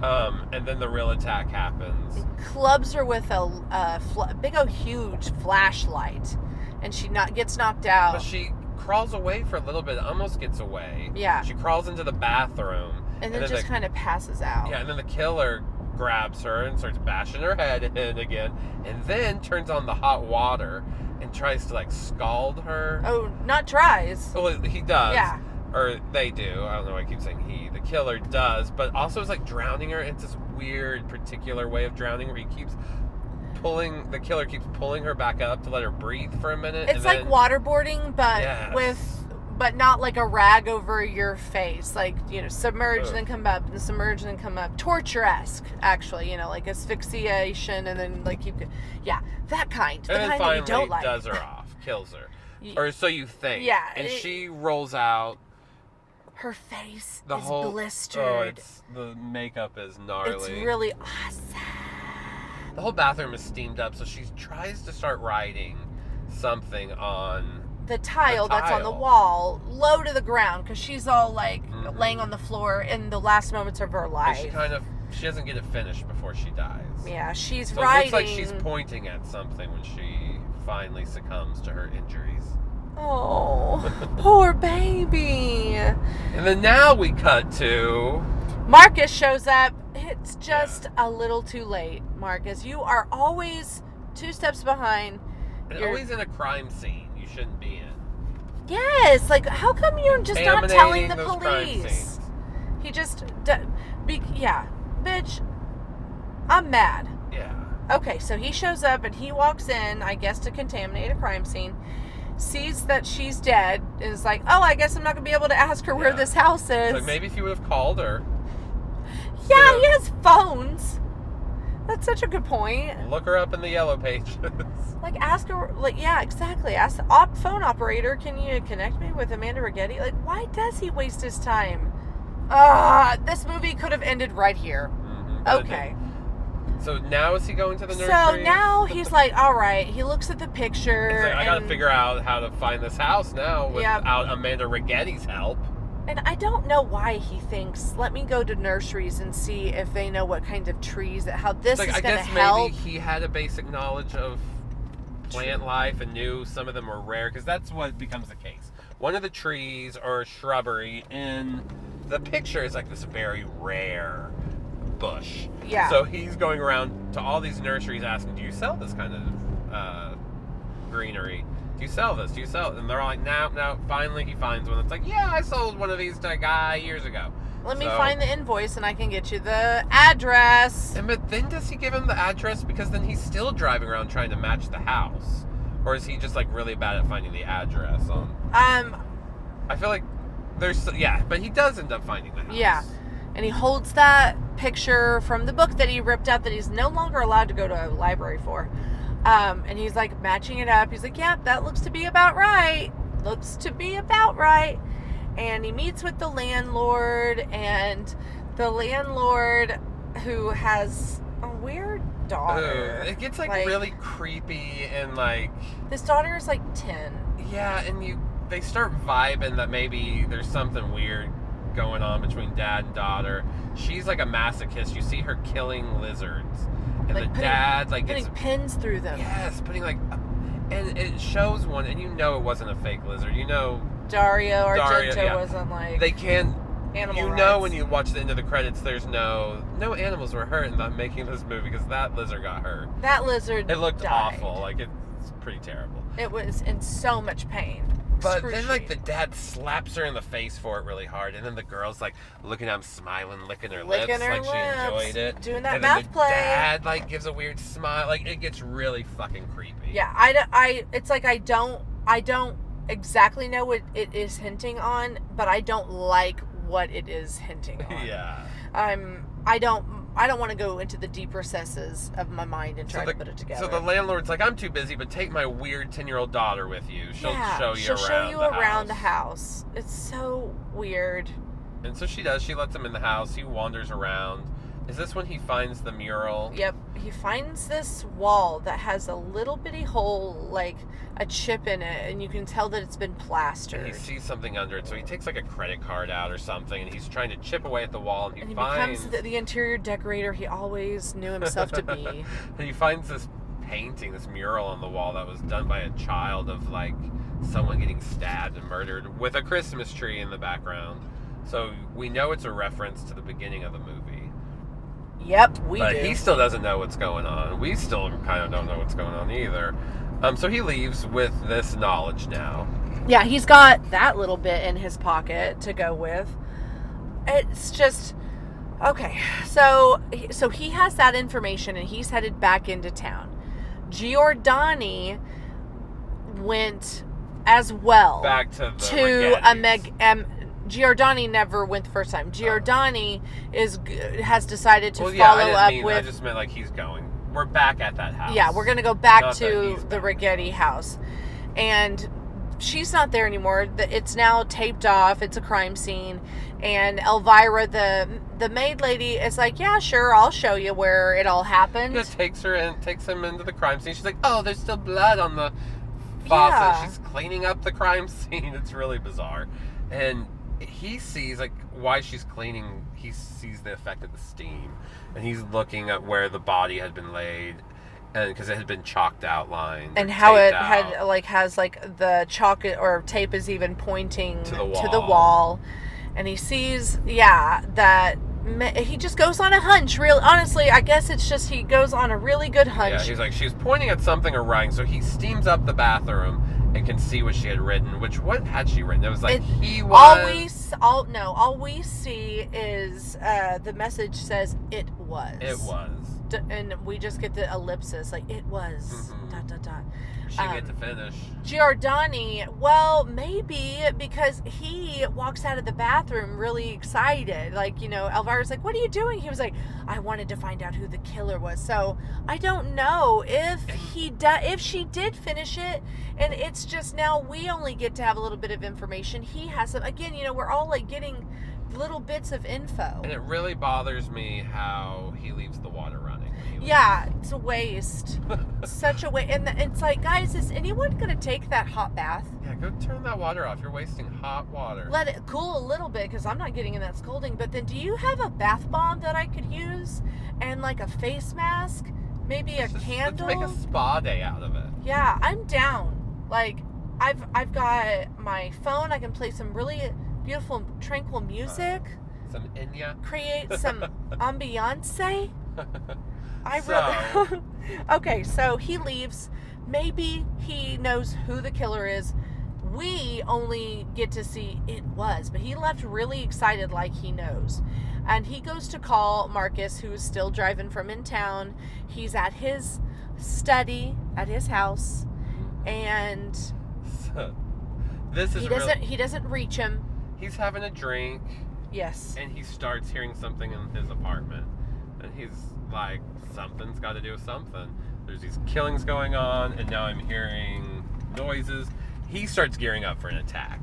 And then the real attack happens. Clubs her with a big old huge flashlight, and she gets knocked out. But she crawls away for a little bit, almost gets away. Yeah. She crawls into the bathroom, And then just kind of passes out. Yeah, and then the killer grabs her and starts bashing her head in again, and then turns on the hot water and tries to like scald her. Oh, not tries. Well, he does. Yeah. Or they do. I don't know why I keep saying he. The killer does, but also is like drowning her. It's this weird, particular way of drowning where he keeps the killer keeps pulling her back up to let her breathe for a minute. It's like waterboarding, but Yes. but not like a rag over your face. Like, submerge, Ugh. then come up, and submerge, then come up. Torture-esque, actually, like asphyxiation, and then like that kind. The And then kind that you don't finally like. does her off, kills her. Or so you think. Yeah. And she rolls out. Her face The is whole blistered. the makeup is gnarly. It's really awesome. The whole bathroom is steamed up, so she tries to start writing something on The tile that's on the wall, low to the ground, because she's all like laying on the floor in the last moments of her life. And she doesn't get it finished before she dies. Yeah, she's So writing. it looks like she's pointing at something when she finally succumbs to her injuries. Oh, poor baby. And then now we cut to Marcus shows up. It's just a little too late, Marcus. You are always 2 steps behind. and always in a crime scene you shouldn't be in. Yes, like how come you're just not telling the Contaminating those crime police? scenes. He just, bitch. I'm mad. Yeah. Okay, so he shows up and he walks in, I guess, to contaminate a crime scene. Sees that she's dead and is like, oh, I guess I'm not going to be able to ask her where this house is. It's like maybe if you would have called her. Yeah, he has phones. That's such a good point. Look her up in the yellow pages. Like, ask her, yeah, exactly. Ask the phone operator, can you connect me with Amanda Rigetti? Like, why does he waste his time? This movie could have ended right here. Mm-hmm. Okay. So now is he going to the nursery? So now he's like, all right. He looks at the picture. He's like, I gotta figure out how to find this house now without Amanda Rigetti's help. And I don't know why he thinks, let me go to nurseries and see if they know what kind of trees, how this is going to help. Maybe he had a basic knowledge of plant life and knew some of them were rare, because that's what becomes the case. One of the trees or shrubbery in the picture is like this very rare bush. Yeah. So he's going around to all these nurseries asking, do you sell this kind of greenery? Do you sell this? Do you sell it? And they're all like, no. Finally he finds one that's like, yeah, I sold one of these to a guy years ago. Let me find the invoice and I can get you the address. But then does he give him the address? Because then he's still driving around trying to match the house. Or is he just like really bad at finding the address? I feel like but he does end up finding the house. Yeah. And he holds that picture from the book that he ripped out that he's no longer allowed to go to a library for. And he's like matching it up. He's like, yeah, that looks to be about right. And he meets with the landlord, and the landlord who has a weird daughter. It gets like really creepy and like... This daughter is like 10. Yeah, and they start vibing that maybe there's something weird going on between dad and daughter. She's like a masochist. You see her killing lizards. And like the dad like putting gets pins through them. Yes, putting like and it shows one, and you know it wasn't a fake lizard. You know Dario Argento wasn't like they can animal you rights. know when you watch the end of the credits there's no animals were hurt in not making this movie, because that lizard got hurt. That lizard It looked died. awful. Like it's pretty terrible. It was in so much pain. But then, like, the dad slaps her in the face for it really hard, and then the girl's, like, looking at him, smiling, licking her lips, like she enjoyed it. Doing that and mouth then the play. dad, like, gives a weird smile. Like, it gets really fucking creepy. Yeah, it's like I don't exactly know what it is hinting on, but I don't like what it is hinting on. Yeah. I don't want to go into the deep recesses of my mind and try to put it together. So the landlord's like, I'm too busy, but take my weird 10-year-old daughter with you. She'll show you around the house. It's so weird. And so she does. She lets him in the house. He wanders around. Is this when he finds the mural? Yep. He finds this wall that has a little bitty hole, like a chip in it, and you can tell that it's been plastered. And he sees something under it, so he takes like a credit card out or something, and he's trying to chip away at the wall, and he finds... becomes the interior decorator he always knew himself to be. And he finds this painting, this mural on the wall that was done by a child of like someone getting stabbed and murdered with a Christmas tree in the background. So we know it's a reference to the beginning of the movie. Yep, we But do. he still doesn't know what's going on. We still kind of don't know what's going on either. So he leaves with this knowledge now. Yeah, he's got that little bit in his pocket to go with. It's just okay. So he has that information and he's headed back into town. Giordani went as well Back to the Giordani never went the first time. Giordani has decided to follow up with. I just meant like he's going. We're back at that house. Yeah, we're gonna go back Not to the Righetti house, and she's not there anymore. It's now taped off. It's a crime scene, and Elvira, the maid lady, is like, "Yeah, sure, I'll show you where it all happened." Just takes him into the crime scene. She's like, "Oh, there's still blood on the faucet." Yeah. She's cleaning up the crime scene. It's really bizarre, and he sees like why she's cleaning. He sees the effect of the steam, and he's looking at where the body had been laid, and because it had been chalked out lines, and how it had like has like the chalk or tape is even pointing to the wall, and he sees that he just goes on a hunch. Real honestly, I guess it's just he goes on a really good hunch. Yeah, he's like she's pointing at something or writing, so he steams up the bathroom and can see what she had written. What had she written? It was like all we see is the message says it was. It was. And we just get the ellipsis like it was. Mm-hmm. She get to finish. Giordani, well, maybe because he walks out of the bathroom really excited. Like, Elvira's like, "What are you doing?" He was like, "I wanted to find out who the killer was." So I don't know if she did finish it, and it's just now we only get to have a little bit of information. He has some. Again, we're all like getting little bits of info. And it really bothers me how he leaves the water running. Yeah, it's a waste. Such a waste. And it's like, guys, is anyone going to take that hot bath? Yeah, go turn that water off. You're wasting hot water. Let it cool a little bit because I'm not getting in that scalding. But then do you have a bath bomb that I could use? And like a face mask? Maybe a candle? Let's make a spa day out of it. Yeah, I'm down. Like, I've got my phone. I can play some really beautiful, tranquil music. Some Enya. Create some ambiance. So Okay, so he leaves. Maybe he knows who the killer is. We only get to see it was, but he left really excited like he knows. And he goes to call Marcus, who's still driving from in town. He's at his study at his house, and this is he doesn't reach him. He's having a drink. Yes. And he starts hearing something in his apartment. And he's like, something's got to do with something. There's these killings going on, and now I'm hearing noises. He starts gearing up for an attack.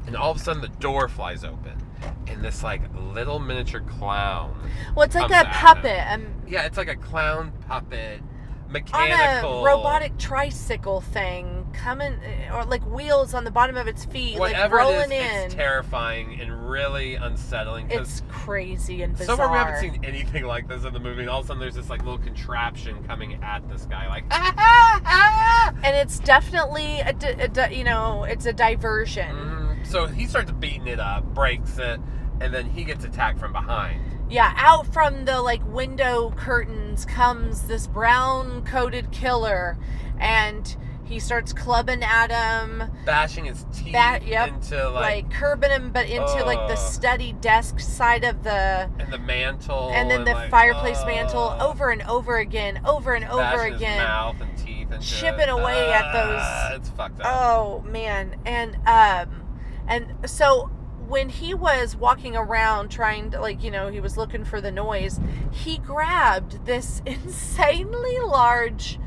And all of a sudden, the door flies open. And this, like, little miniature clown. Well, it's like a puppet. Yeah, it's like a clown puppet. Mechanical. On a robotic tricycle thing coming, or like wheels on the bottom of its feet, whatever like rolling it is, in. It's terrifying and really unsettling. It's crazy and bizarre. Somewhere we haven't seen anything like this in the movie, and all of a sudden there's this like little contraption coming at this guy, like and it's definitely it's a diversion. Mm-hmm. So he starts beating it up, breaks it, and then he gets attacked from behind. Yeah, out from the like window curtains comes this brown coated killer, and he starts clubbing at him, bashing his teeth into like curbing him, but into like the study desk side of the mantle, and then the fireplace mantle, over and over again, bashing his mouth and teeth, and chipping away at those. It's fucked up. Oh man, and so when he was walking around trying to, he was looking for the noise, he grabbed this insanely large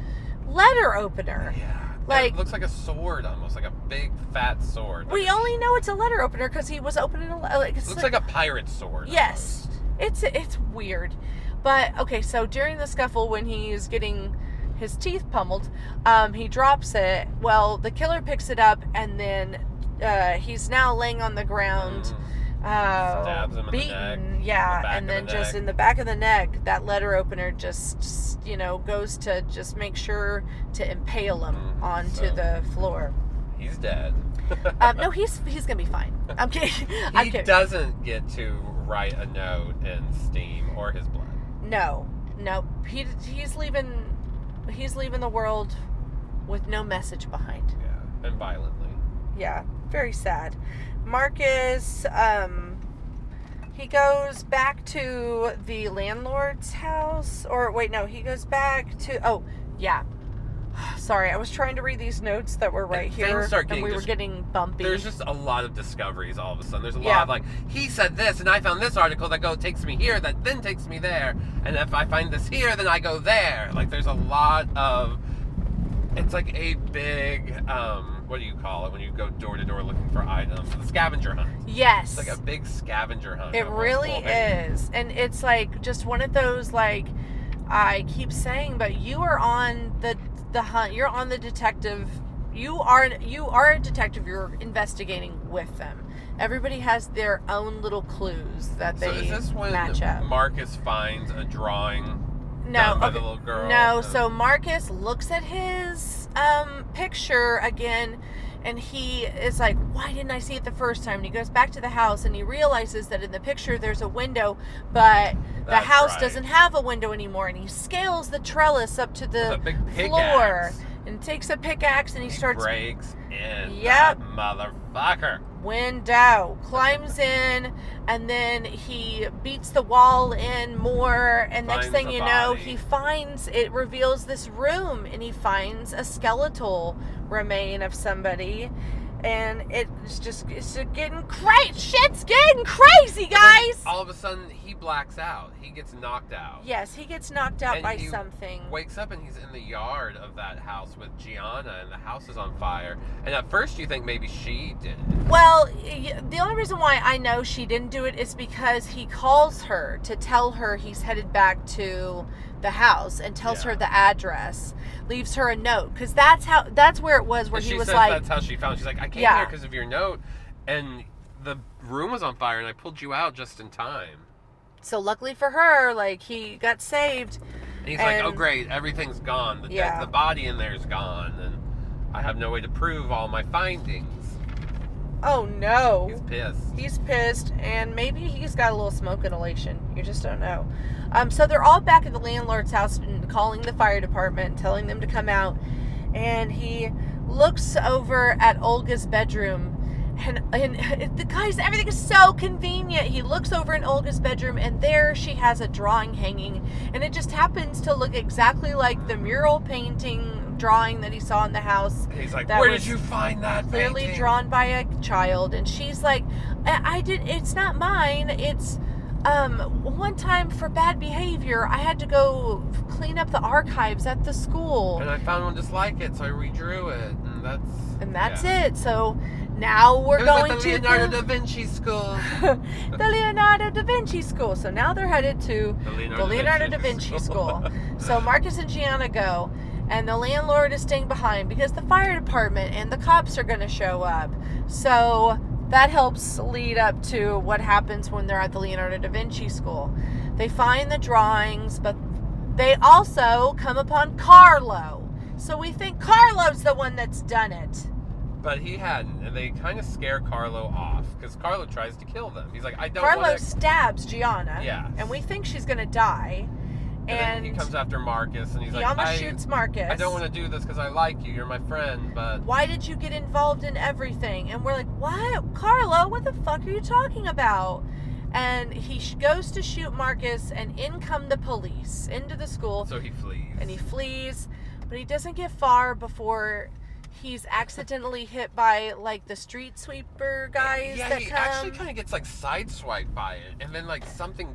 letter opener. Yeah. It looks like a sword, almost like a big fat sword. We only know it's a letter opener because he was opening it looks like a pirate sword. Yes. Almost. It's weird. But, okay, so during the scuffle when he's getting his teeth pummeled, he drops it. Well, the killer picks it up, and then he's now laying on the ground, stabs him beaten, in the neck, and then just in the back of the neck, that letter opener just goes to just make sure to impale him onto the floor. He's dead. No, he's gonna be fine. I'm kidding. I'm He kidding. doesn't get to write a note in steam or his blood. No. He's leaving the world with no message behind. Yeah, and violently. Yeah, very sad. Marcus, he goes back to the landlord's house. Or, wait, no, he goes back to... Oh, yeah. Sorry, I was trying to read these notes that were right And here, things start and getting we were getting bumpy. There's just a lot of discoveries all of a sudden. There's a lot Yeah. of like, he said this, and I found this article that takes me here, that then takes me there, and if I find this here, then I go there. Like, there's a lot of... It's like a big, what do you call it when you go door to door looking for items? The scavenger hunt. Yes. It's like a big scavenger hunt. It really is. And it's like just one of those, like, I keep saying, but you are on the hunt. You're on the detective. You are a detective. You're investigating with them. Everybody has their own little clues that they So is this when match up. Marcus finds a drawing No, done by okay. the little girl? No, so Marcus looks at his picture again, and he is like, why didn't I see it the first time? And he goes back to the house, and he realizes that in the picture there's a window, but the That's house right. doesn't have a window anymore. And he scales the trellis up to With the a big floor pickaxe. and takes a pickaxe, and he starts breaks in. Yep. That motherfucker. window, climbs in, and then he beats the wall in more, and next Finds thing a you know, body. it reveals this room, and he finds a skeletal remain of somebody, and it's getting crazy. Shit's getting crazy, guys. All of a sudden, he blacks out. He gets knocked out. Yes, he gets knocked out And by he something. Wakes up and he's in the yard of that house with Gianna, and the house is on fire. And at first, you think maybe she did it. Well, the only reason why I know she didn't do it is because he calls her to tell her he's headed back to the house and tells her the address, leaves her a note, because that's where it was where And he she was says like, that's how she found. She's like, I came Yeah. here because of your note, and the room was on fire, and I pulled you out just in time. so luckily for her, like, he got saved. And he's like, oh And- great, everything's gone. Yeah. The body in there is gone, and I have no way to prove all my findings. Oh no. He's pissed. He's pissed, and maybe he's got a little smoke inhalation. You just don't know. So they're all back at the landlord's house and calling the fire department, telling them to come out. And he looks over at Olga's bedroom, and the guys, everything is so convenient. He looks over in Olga's bedroom, and there she has a drawing hanging, and it just happens to look exactly like the mural painting drawing that he saw in the house. He's like, that where was did you find that clearly painting? drawn by a child. And she's like, it's not mine. It's one time for bad behavior, I had to go clean up the archives at the school, And I found one just like it, so I redrew it, and that's it. So now we're It was going at the to Leonardo da Vinci School. the Leonardo da Vinci School. So now they're headed to the Leonardo da Vinci School. So Marcus and Gianna go, and the landlord is staying behind because the fire department and the cops are going to show up. So that helps lead up to what happens when they're at the Leonardo da Vinci School. They find the drawings, but they also come upon Carlo. So we think Carlo's the one that's done it. But he hadn't, and they kind of scare Carlo off, because Carlo tries to kill them. He's like, I don't Carlo want to... stabs Gianna, Yes. and we think she's going to die. And then he comes after Marcus, and he's he like, almost shoots Marcus. I don't want to do this because I like you. You're my friend, but... Why did you get involved in everything? And we're like, what? Carlo, what the fuck are you talking about? And he goes to shoot Marcus, and in come the police into the school. So he flees. And he flees, but he doesn't get far before he's accidentally hit by, like, the street sweeper guys yeah, that he come. actually kind of gets, like, sideswiped by it. And then, like, something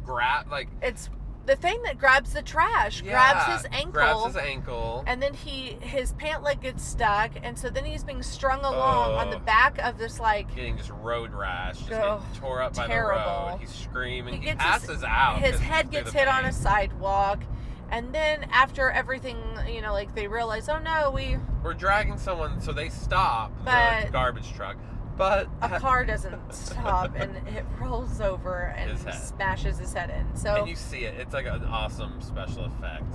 It's the thing that grabs the trash, Yeah, grabs his ankle. grabs his ankle. And then his pant leg gets stuck, and so then he's being strung along on the back of this, like, Getting just road rash, just Oh, getting tore up by the terrible. road. He's screaming. He gets passes out. His 'cause head through gets the hit on pain. a sidewalk, and then after everything, like, they realize, oh no, We're dragging someone, so they stop the But- garbage truck. But a car doesn't stop, and it rolls over and His head. smashes his head in. So and you see it. It's like an awesome special effect.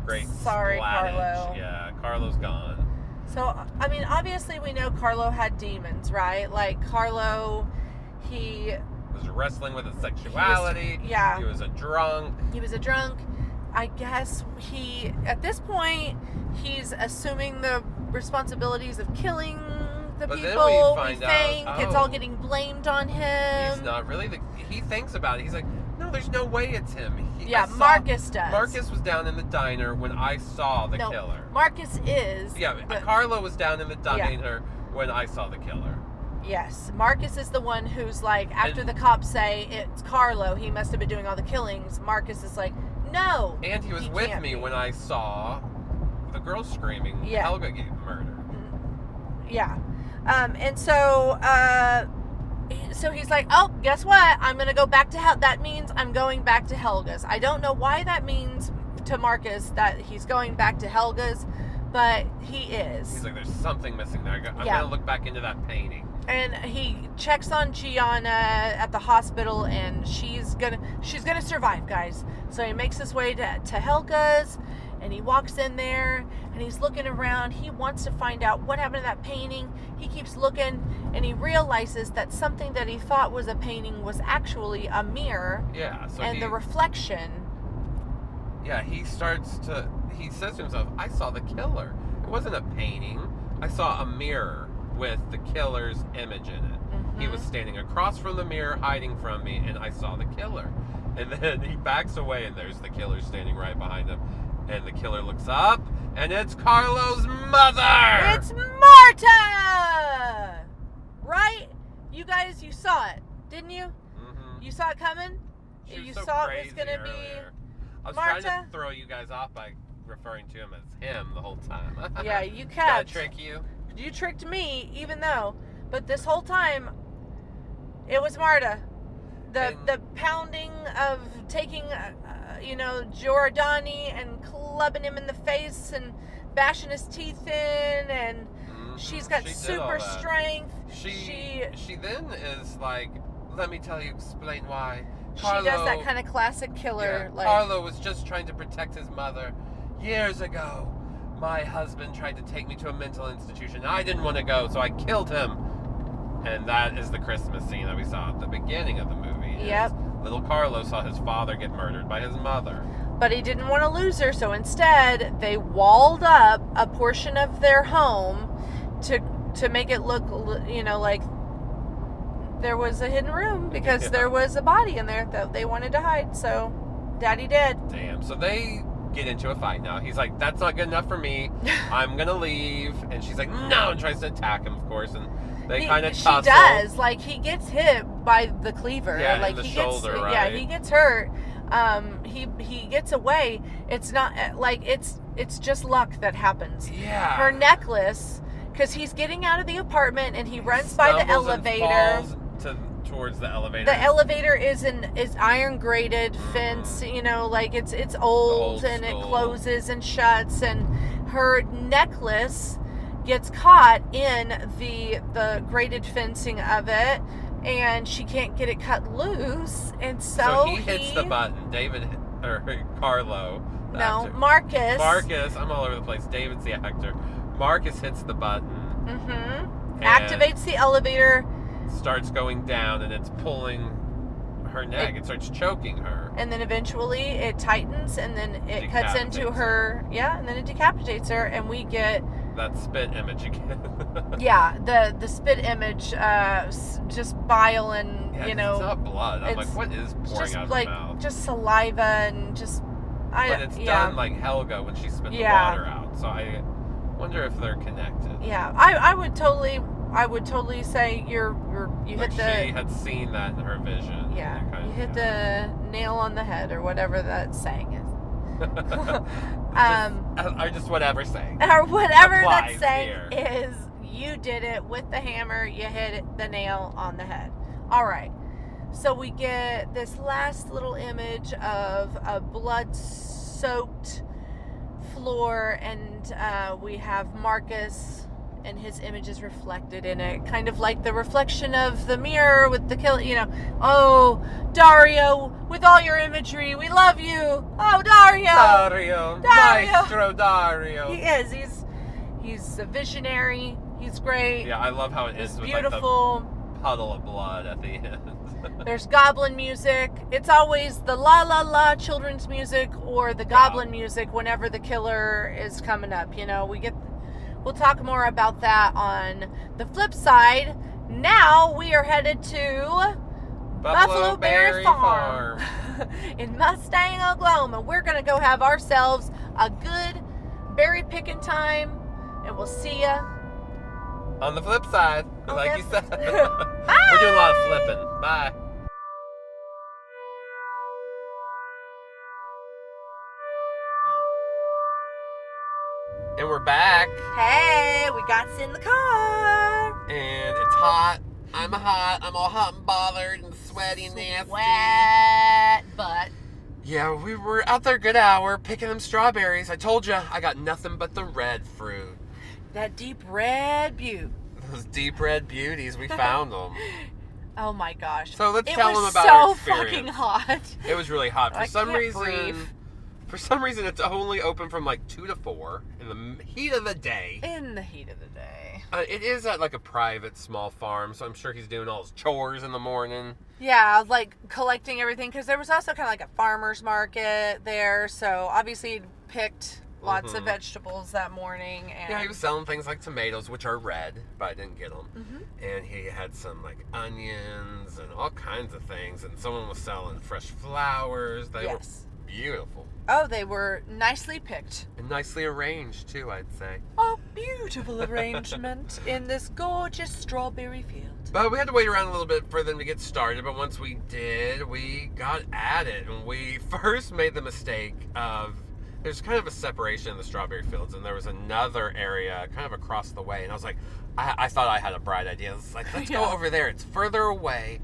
Great Sorry, splattage. Carlo. Yeah, Carlo's gone. So, I mean, obviously we know Carlo had demons, right? Like, Carlo, he was wrestling with his sexuality. He was a drunk. He was a drunk. I guess at this point, he's assuming the responsibilities of killing the people. Then we think out, it's all getting blamed on him. He's not really he thinks about it. He's like, no, there's no way it's him. Marcus does. Marcus was down in the diner when I saw the killer. Marcus is. Yeah, Carlo was down in the diner when I saw the killer. Yes, Marcus is the one who's like, after the cops say it's Carlo, he must have been doing all the killings. Marcus is like, no. And he was with me when I saw the girl screaming, Helga get murdered. Yeah. And so he's like, oh, guess what? I'm going to go back to that means I'm going back to Helga's. I don't know why that means to Marcus that he's going back to Helga's, but he is. He's like, there's something missing there. I'm going to look back into that painting. And he checks on Gianna at the hospital, and she's gonna survive, guys. So he makes his way to Helga's, and he walks in there, and he's looking around. He wants to find out what happened to that painting. He keeps looking, and he realizes that something that he thought was a painting was actually a mirror. Yeah. So the reflection. Yeah, he says to himself, I saw the killer. It wasn't a painting. I saw a mirror with the killer's image in it. Mm-hmm. He was standing across from the mirror, hiding from me, and I saw the killer. And then he backs away, and there's the killer standing right behind him. And the killer looks up, and it's Carlo's mother! It's Marta! Right? You guys, you saw it, didn't you? Mm-hmm. You saw it coming? You saw it was going to be I was Marta? trying to throw you guys off by referring to him as him the whole time. Yeah, you kept. Gotta trick you. You tricked me, even though. But this whole time, it was Marta. The pounding of taking, Giordani and clubbing him in the face and bashing his teeth in, and she's got super strength. She then is like, let me explain why. Carlo, she does that kind of classic killer. Yeah, Carlo was just trying to protect his mother. Years ago, my husband tried to take me to a mental institution. I didn't want to go, so I killed him. And that is the Christmas scene that we saw at the beginning of the movie. Yep. Little Carlo saw his father get murdered by his mother. But he didn't want to lose her, so instead they walled up a portion of their home to make it look, like there was a hidden room because there was a body in there that they wanted to hide. So Daddy did. Damn. So they get into a fight now. He's like, that's not good enough for me. I'm gonna leave. And she's like, no, and tries to attack him, of course. And they kind of tussle. She does. Like, he gets hit by the cleaver. Yeah, like in the he shoulder, gets, right? Yeah, he gets hurt. He gets away. It's not like it's just luck that happens. Yeah. Her necklace, because he's getting out of the apartment and he runs by the elevator. And falls towards the elevator. The elevator is iron grated fence. It's old and it closes and shuts. And her necklace gets caught in the grated fencing of it, and she can't get it cut loose, and so he hits the button. Carlo. Marcus. I'm all over the place. David's the actor. Marcus hits the button. Mm-hmm. Activates the elevator. Starts going down, and it's pulling her neck. It starts choking her. And then eventually it tightens, and then it cuts into her. Yeah, and then it decapitates her, and we get that spit image again. Yeah, the spit image, just bile and it's not blood. I'm like, what is pouring out of her mouth? Just saliva and just. But it's done like Helga when she spit the water out. So I wonder if they're connected. Yeah, I would totally say you hit the. She had seen that in her vision. Yeah, you hit the nail on the head, or whatever that saying is. Or just whatever saying. Or whatever that saying is, you did it with the hammer. You hit the nail on the head. All right. So we get this last little image of a blood-soaked floor, and we have Marcus, and his image is reflected in it, kind of like the reflection of the mirror with the kill. Oh, Dario, with all your imagery, we love you. Oh, Dario, Maestro Dario. He is. He's a visionary. He's great. Yeah, I love how it It's ends with beautiful. like the puddle of blood at the end. There's goblin music. It's always the la la la children's music or the goblin music whenever the killer is coming up. We'll talk more about that on the flip side. Now we are headed to Buffalo Berry Farm in Mustang, Oklahoma. We're going to go have ourselves a good berry picking time, and we'll see ya on the flip side, like you said. Bye. We're doing a lot of flipping. Bye. And we're back. Hey, we got in the car. And it's hot. I'm hot. I'm all hot and bothered and sweaty and nasty. Sweat butt. Yeah, we were out there a good hour picking them strawberries. I told you, I got nothing but the red fruit. That deep red butte. Those deep red beauties, we found them. Oh my gosh. So let's tell them about our our experience. It was so fucking hot. It was really hot. I can't breathe. For some reason, it's only open from like 2 to 4 in the heat of the day. In the heat of the day. It is at like a private small farm, so I'm sure he's doing all his chores in the morning. Yeah, like collecting everything, because there was also kind of like a farmer's market there, so obviously he picked lots of vegetables that morning. And yeah, he was selling things like tomatoes, which are red, but I didn't get them. And he had some like onions and all kinds of things, and someone was selling fresh flowers. They were beautiful. Oh, they were nicely picked. And nicely arranged, too, I'd say. A beautiful arrangement in this gorgeous strawberry field. But we had to wait around a little bit for them to get started, but once we did, we got at it. And we first made the mistake of, there's kind of a separation in the strawberry fields, and there was another area kind of across the way. And I was like, I thought I had a bright idea. I was like, let's go over there. It's further away.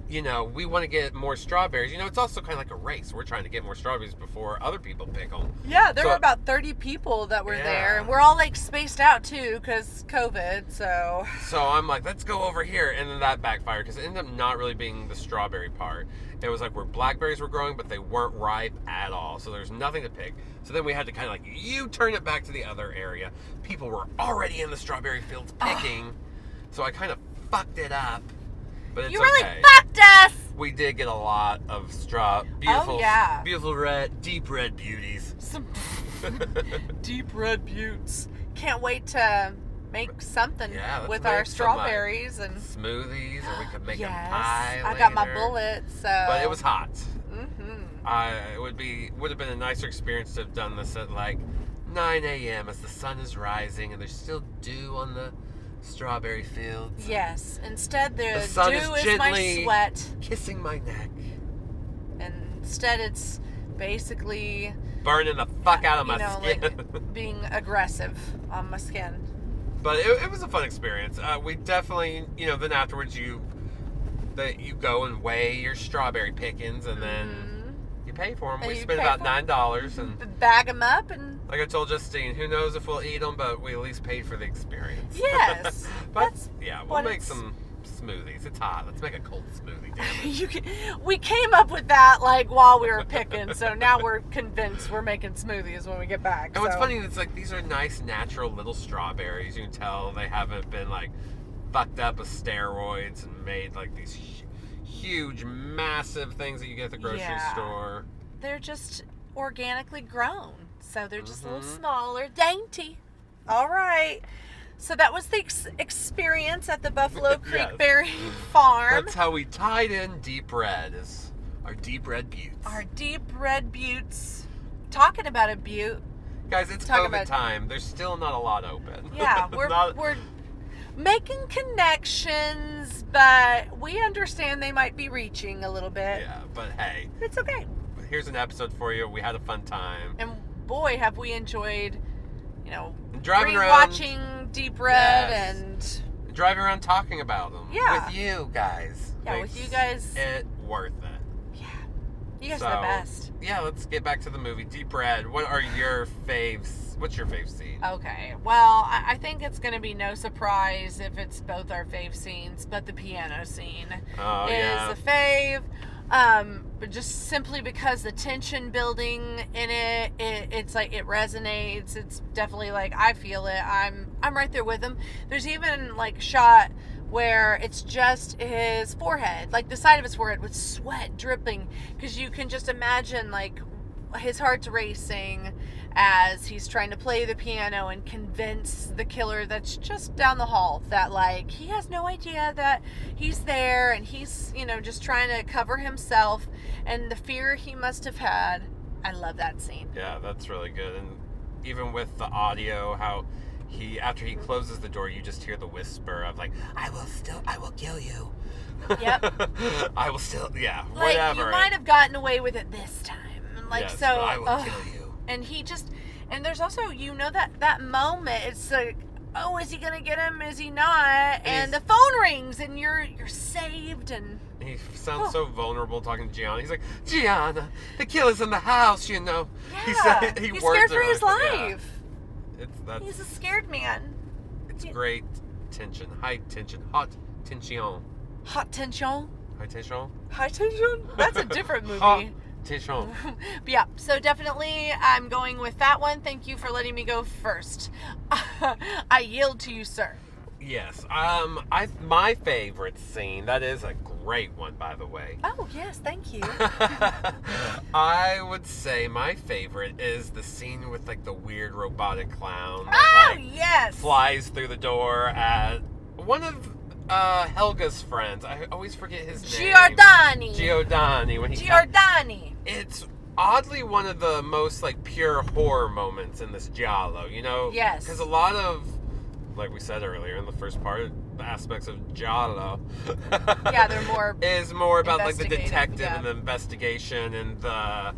We want to get more strawberries. It's also kind of like a race. We're trying to get more strawberries before other people pick them. Yeah, there were about 30 people that were there. And we're all like spaced out too because COVID, so. So I'm like, let's go over here. And then that backfired because it ended up not really being the strawberry part. It was like where blackberries were growing, but they weren't ripe at all. So there's nothing to pick. So then we had to kind of like U-turn it back to the other area. People were already in the strawberry fields picking. So I kind of fucked it up. But it's you really okay. fucked us! We did get a lot of beautiful, beautiful red, deep red beauties. Some deep red buttes. Can't wait to make something with our strawberries and smoothies, or we could make a pie later. I got my bullets, so. But it was hot. It would have been a nicer experience to have done this at like 9 a.m. as the sun is rising and there's still dew on the strawberry fields. Yes. Instead, the sun dew is my sweat. Kissing my neck. And instead, it's basically burning the fuck out of my skin. Like being aggressive on my skin. But it was a fun experience. We definitely, then afterwards you go and weigh your strawberry pickings, and then you pay for them. And we spent about $9 and bag them up and. Like I told Justine, who knows if we'll eat them, but we at least paid for the experience. Yes. But we'll make some smoothies. It's hot. Let's make a cold smoothie. Damn it. We came up with that like while we were picking, so now we're convinced we're making smoothies when we get back. And what's funny, it's like these are nice, natural little strawberries. You can tell they haven't been like fucked up with steroids and made like these huge, massive things that you get at the grocery store. They're just organically grown. So they're just a little smaller, dainty. All right. So that was the experience at the Buffalo Creek Berry Farm. That's how we tied in deep red, is our deep red buttes. Our deep red buttes. Talking about a butte. Guys, it's COVID time. There's still not a lot open. Yeah, we're making connections, but we understand they might be reaching a little bit. Yeah, but hey. It's okay. Here's an episode for you. We had a fun time. And boy, have we enjoyed, driving around, watching Deep Red and driving around talking about them. Yeah. With you guys. Yeah, with you guys. It worth it. Yeah. You guys are the best. Yeah, let's get back to the movie. Deep Red, what are your faves? What's your fave scene? Okay. Well, I think it's going to be no surprise if it's both our fave scenes, but the piano scene is a fave. But just simply because the tension building in it's like it resonates. It's definitely like I feel it. I'm right there with him. There's even like a shot where it's just his forehead, like the side of his forehead with sweat dripping, because you can just imagine like his heart's racing as he's trying to play the piano and convince the killer that's just down the hall that like he has no idea that he's there, and he's, you know, just trying to cover himself and the fear he must have had. I love that scene. Yeah, that's really good. And even with the audio, how after he closes the door, you just hear the whisper of like, I will kill you. Yep. I will still, yeah, like, whatever. You might have gotten away with it this time. Like, yes, so I will kill you. And he just, and there's also, you know, that moment, it's like, oh, is he gonna get him? Is he not? And the phone rings, and you're saved. And he sounds so vulnerable talking to Gianna. He's like, Gianna, the killer's in the house, you know. Yeah, he's scared for his life. Yeah. He's a scared man. It's great tension, high tension, hot tension. Hot tension. High tension. High tension. That's a different movie. Hot tension. But yeah, so definitely I'm going with that one. Thank you for letting me go first. I yield to you, sir. Yes. My favorite scene, that is a great one, by the way. Oh, yes, thank you. I would say my favorite is the scene with like the weird robotic clown that, like, yes, flies through the door at one of Helga's friends. I always forget his name. Giordani. Giordani. It's oddly one of the most like pure horror moments in this giallo, you know? Yes. Because a lot of, like we said earlier in the first part, the aspects of giallo yeah, they're more is more about like the detective yeah. and the investigation and the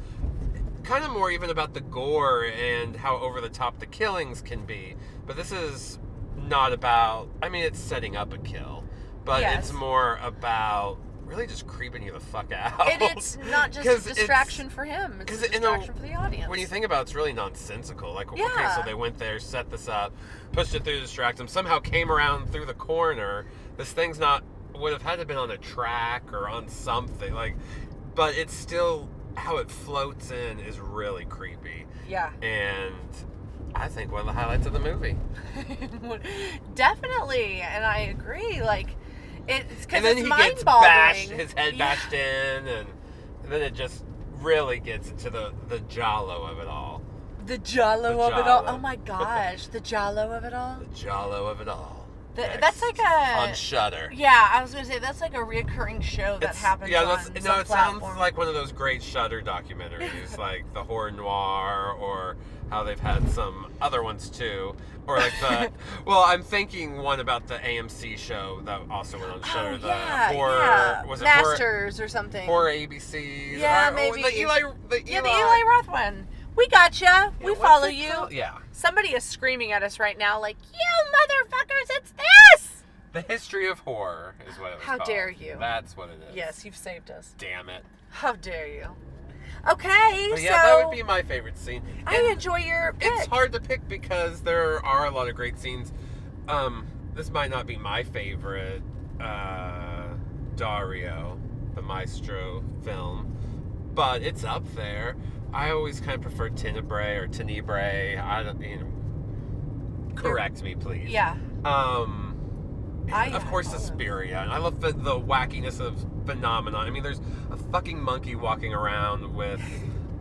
kind of more even about the gore and how over the top the killings can be. But this is not about, I mean, it's setting up a kill, but yes. it's more about really just creeping you the fuck out. And it's not just a distraction for him. It's a distraction for the audience. When you think about it, it's really nonsensical. Like, yeah. okay, so they went there, set this up, pushed it through to distract him, somehow came around through the corner. This thing's would have had to have been on a track or on something. Like, but it's still, how it floats in is really creepy. Yeah. And I think one of the highlights of the movie. Definitely. And I agree. Like, it's because it's mind-boggling. mind-boggling. And then he gets his head bashed in, and then it just really gets into the giallo of it all. The giallo of it all? Oh my gosh. The giallo of it all? The giallo of it all. That's like a... on Shudder. Yeah, I was going to say, that's like a reoccurring show that happens on some it platform. sounds like one of those great Shudder documentaries, like the Horror Noir, or how they've had some other ones too. Or like the... well, I'm thinking one about the AMC show that also went on Shudder. Oh, the yeah, horror... yeah. Was it Masters or something. Horror ABCs. Yeah, or, maybe. The Eli Roth one. We got ya. We follow you. Yeah. Somebody is screaming at us right now like, you motherfuckers, it's this! The History of Horror is what it was How called. dare you. That's what it is. Yes, you've saved us. Damn it. How dare you. Okay, but yeah, that would be my favorite scene. I enjoy your pick. It's hard to pick because there are a lot of great scenes. This might not be my favorite Dario, the Maestro film, but it's up there. I always kind of prefer Tenebrae or Tenebrae. I don't, correct me, please. Yeah. Of course, Suspiria. And I love the wackiness of phenomenon. I mean, there's a fucking monkey walking around with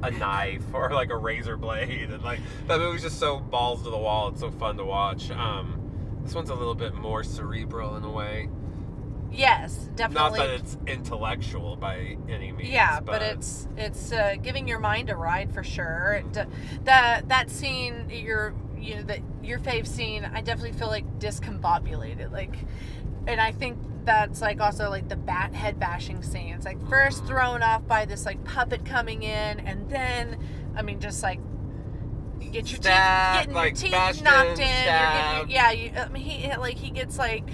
a knife or like a razor blade, and like that movie's just so balls to the wall. It's so fun to watch. This one's a little bit more cerebral in a a Yes, definitely. Not that it's intellectual by any means. Yeah, but it's giving your mind a ride for sure. That scene, your fave scene, I definitely feel like discombobulated. Like, and I think that's like also like the head bashing scene. It's like first thrown off by this like puppet coming in, and then I mean just like getting your teeth knocked in. He gets like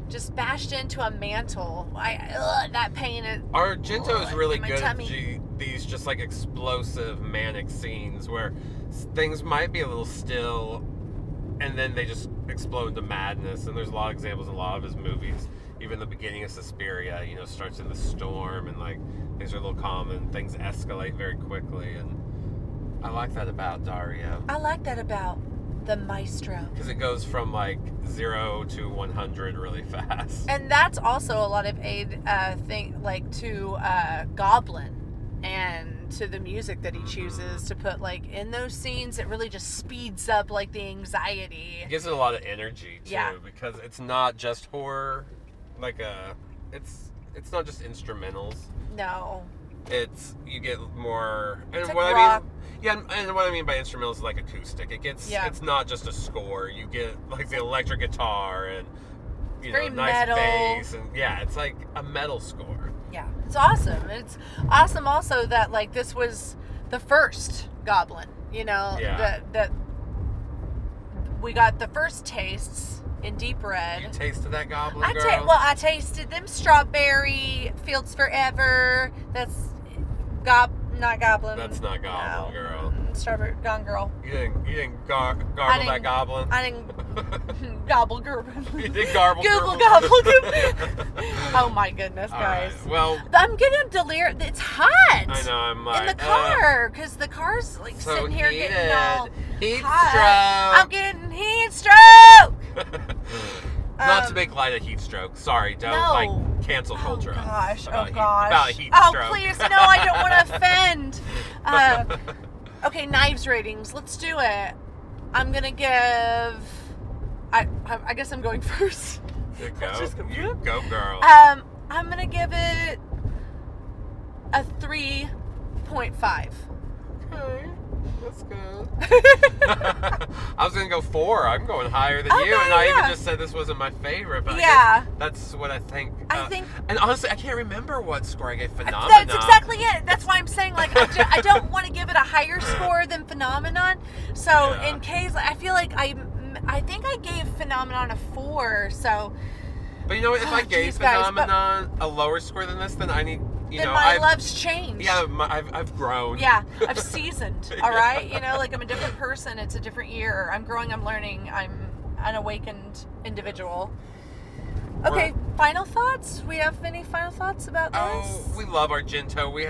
just bashed into a mantle. That pain. Argento is really good at tummy. These just like explosive manic scenes where things might be a little still and then they just explode into madness, and there's a lot of examples in a lot of his movies. even the beginning of Suspiria, starts in the storm and like things are a little calm and things escalate very quickly, and I like that about Dario. I like that about the maestro. Because it goes from like 0 to 100 really fast. And that's also a lot of aid thing, like to Goblin and to the music that he chooses to put like in those scenes. It really just speeds up like the anxiety. It gives it a lot of energy too, because it's not just horror. It's not just instrumentals. No. You get more, and it's what like I rock. mean, yeah, and what I mean by instrumentals is like acoustic. It's not just a score. You get like the electric guitar and very nice metal. bass, and it's like a metal score. Yeah, it's awesome. It's awesome also that like this was the first Goblin. That we got the first tastes in Deep Red. You tasted that Goblin, girl? I tasted them strawberry Fields Forever. That's not Goblin. That's not Goblin, girl. Strawberry Gone Girl. You didn't gargle that Goblin? I didn't gobble gerbil. You did garble Google gerbil. gobble. Oh my goodness, guys. Right. Well, I'm getting delirious. It's hot. I know. I'm like in the car because the car's like so sitting here heated. getting all heat hot. stroke. I'm getting heat stroke. Not to make light of heat stroke. Sorry, don't like cancel culture. Oh gosh. About heat stroke. Please, no, I don't want to offend. Okay, knives ratings. Let's do it. I'm gonna give. I guess I'm going first. You go, girl. I'm gonna give it a 3.5. Okay, that's good. I was gonna go 4. I'm going higher than you, and I even just said this wasn't my favorite. But I guess that's what I think. I think. And honestly, I can't remember what score I gave Phenomenon. That's exactly it. That's why I'm saying like I don't want to give it a higher score than Phenomenon. So in case I feel like I think I gave Phenomenon a 4. So. But if I gave Phenomenon a lower score than this, then I need. My love's changed. Yeah, I've grown. Yeah, I've seasoned. All right, like I'm a different person. It's a different year. I'm growing. I'm learning. I'm an awakened individual. Okay, final thoughts. We have any final thoughts about this? Oh, we love Argento. We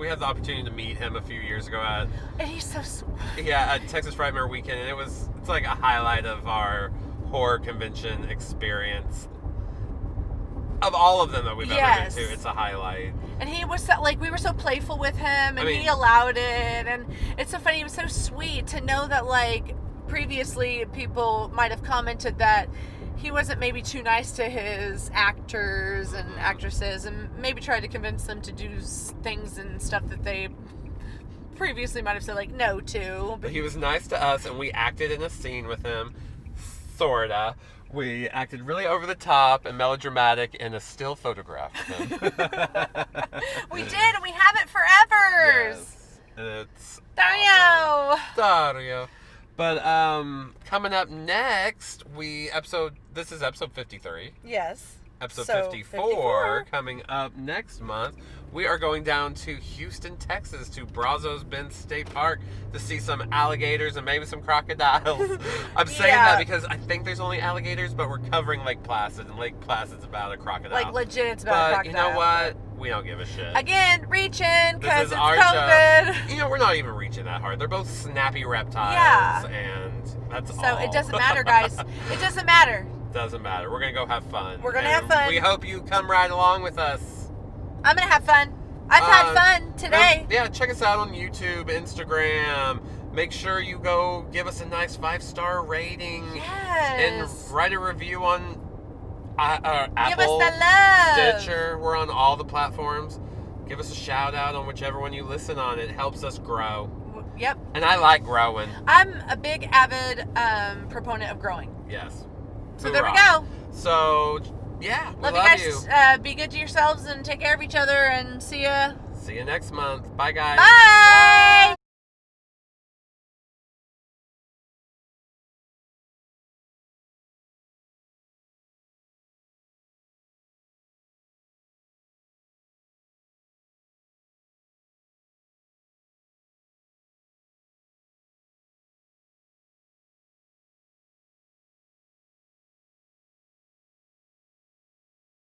had the opportunity to meet him a few years ago and he's so sweet. Yeah, at Texas Frightmare Weekend, and it's like a highlight of our horror convention experience. Of all of them that we've ever been to, it's a highlight. And he was so, we were so playful with him, and he allowed it, and it's so funny. He was so sweet to know that, previously people might have commented that he wasn't maybe too nice to his actors and actresses, and maybe tried to convince them to do things and stuff that they previously might have said, no to. But he was nice to us, and we acted in a scene with him, sorta. We acted really over the top and melodramatic in a still photograph with him. We did, and we have it forever. Yes. It's Dario. Awesome. Dario. But coming up next, this is episode 53. Yes. Episode 54 coming up next month. We are going down to Houston, Texas, to Brazos Bend State Park to see some alligators and maybe some crocodiles. I'm saying that because I think there's only alligators, but we're covering Lake Placid, and Lake Placid's about a crocodile. Legit, it's about a crocodile. But you know what? We don't give a shit. Again, reaching, because it's our COVID. Show. We're not even reaching that hard. They're both snappy reptiles. Yeah. And that's all. So it doesn't matter, guys. It doesn't matter. Doesn't matter. We're going to go have fun. We're going to have fun. We hope you come right along with us. I'm going to have fun. I've had fun today. Check us out on YouTube, Instagram. Make sure you go give us a nice 5-star rating. Yes. And write a review on Apple. Give us the love. Stitcher. We're on all the platforms. Give us a shout out on whichever one you listen on. It helps us grow. Yep. And I like growing. I'm a big avid proponent of growing. Yes. So there we go. So, yeah, we love you guys. Be good to yourselves and take care of each other, and see ya. See you next month. Bye, guys. Bye.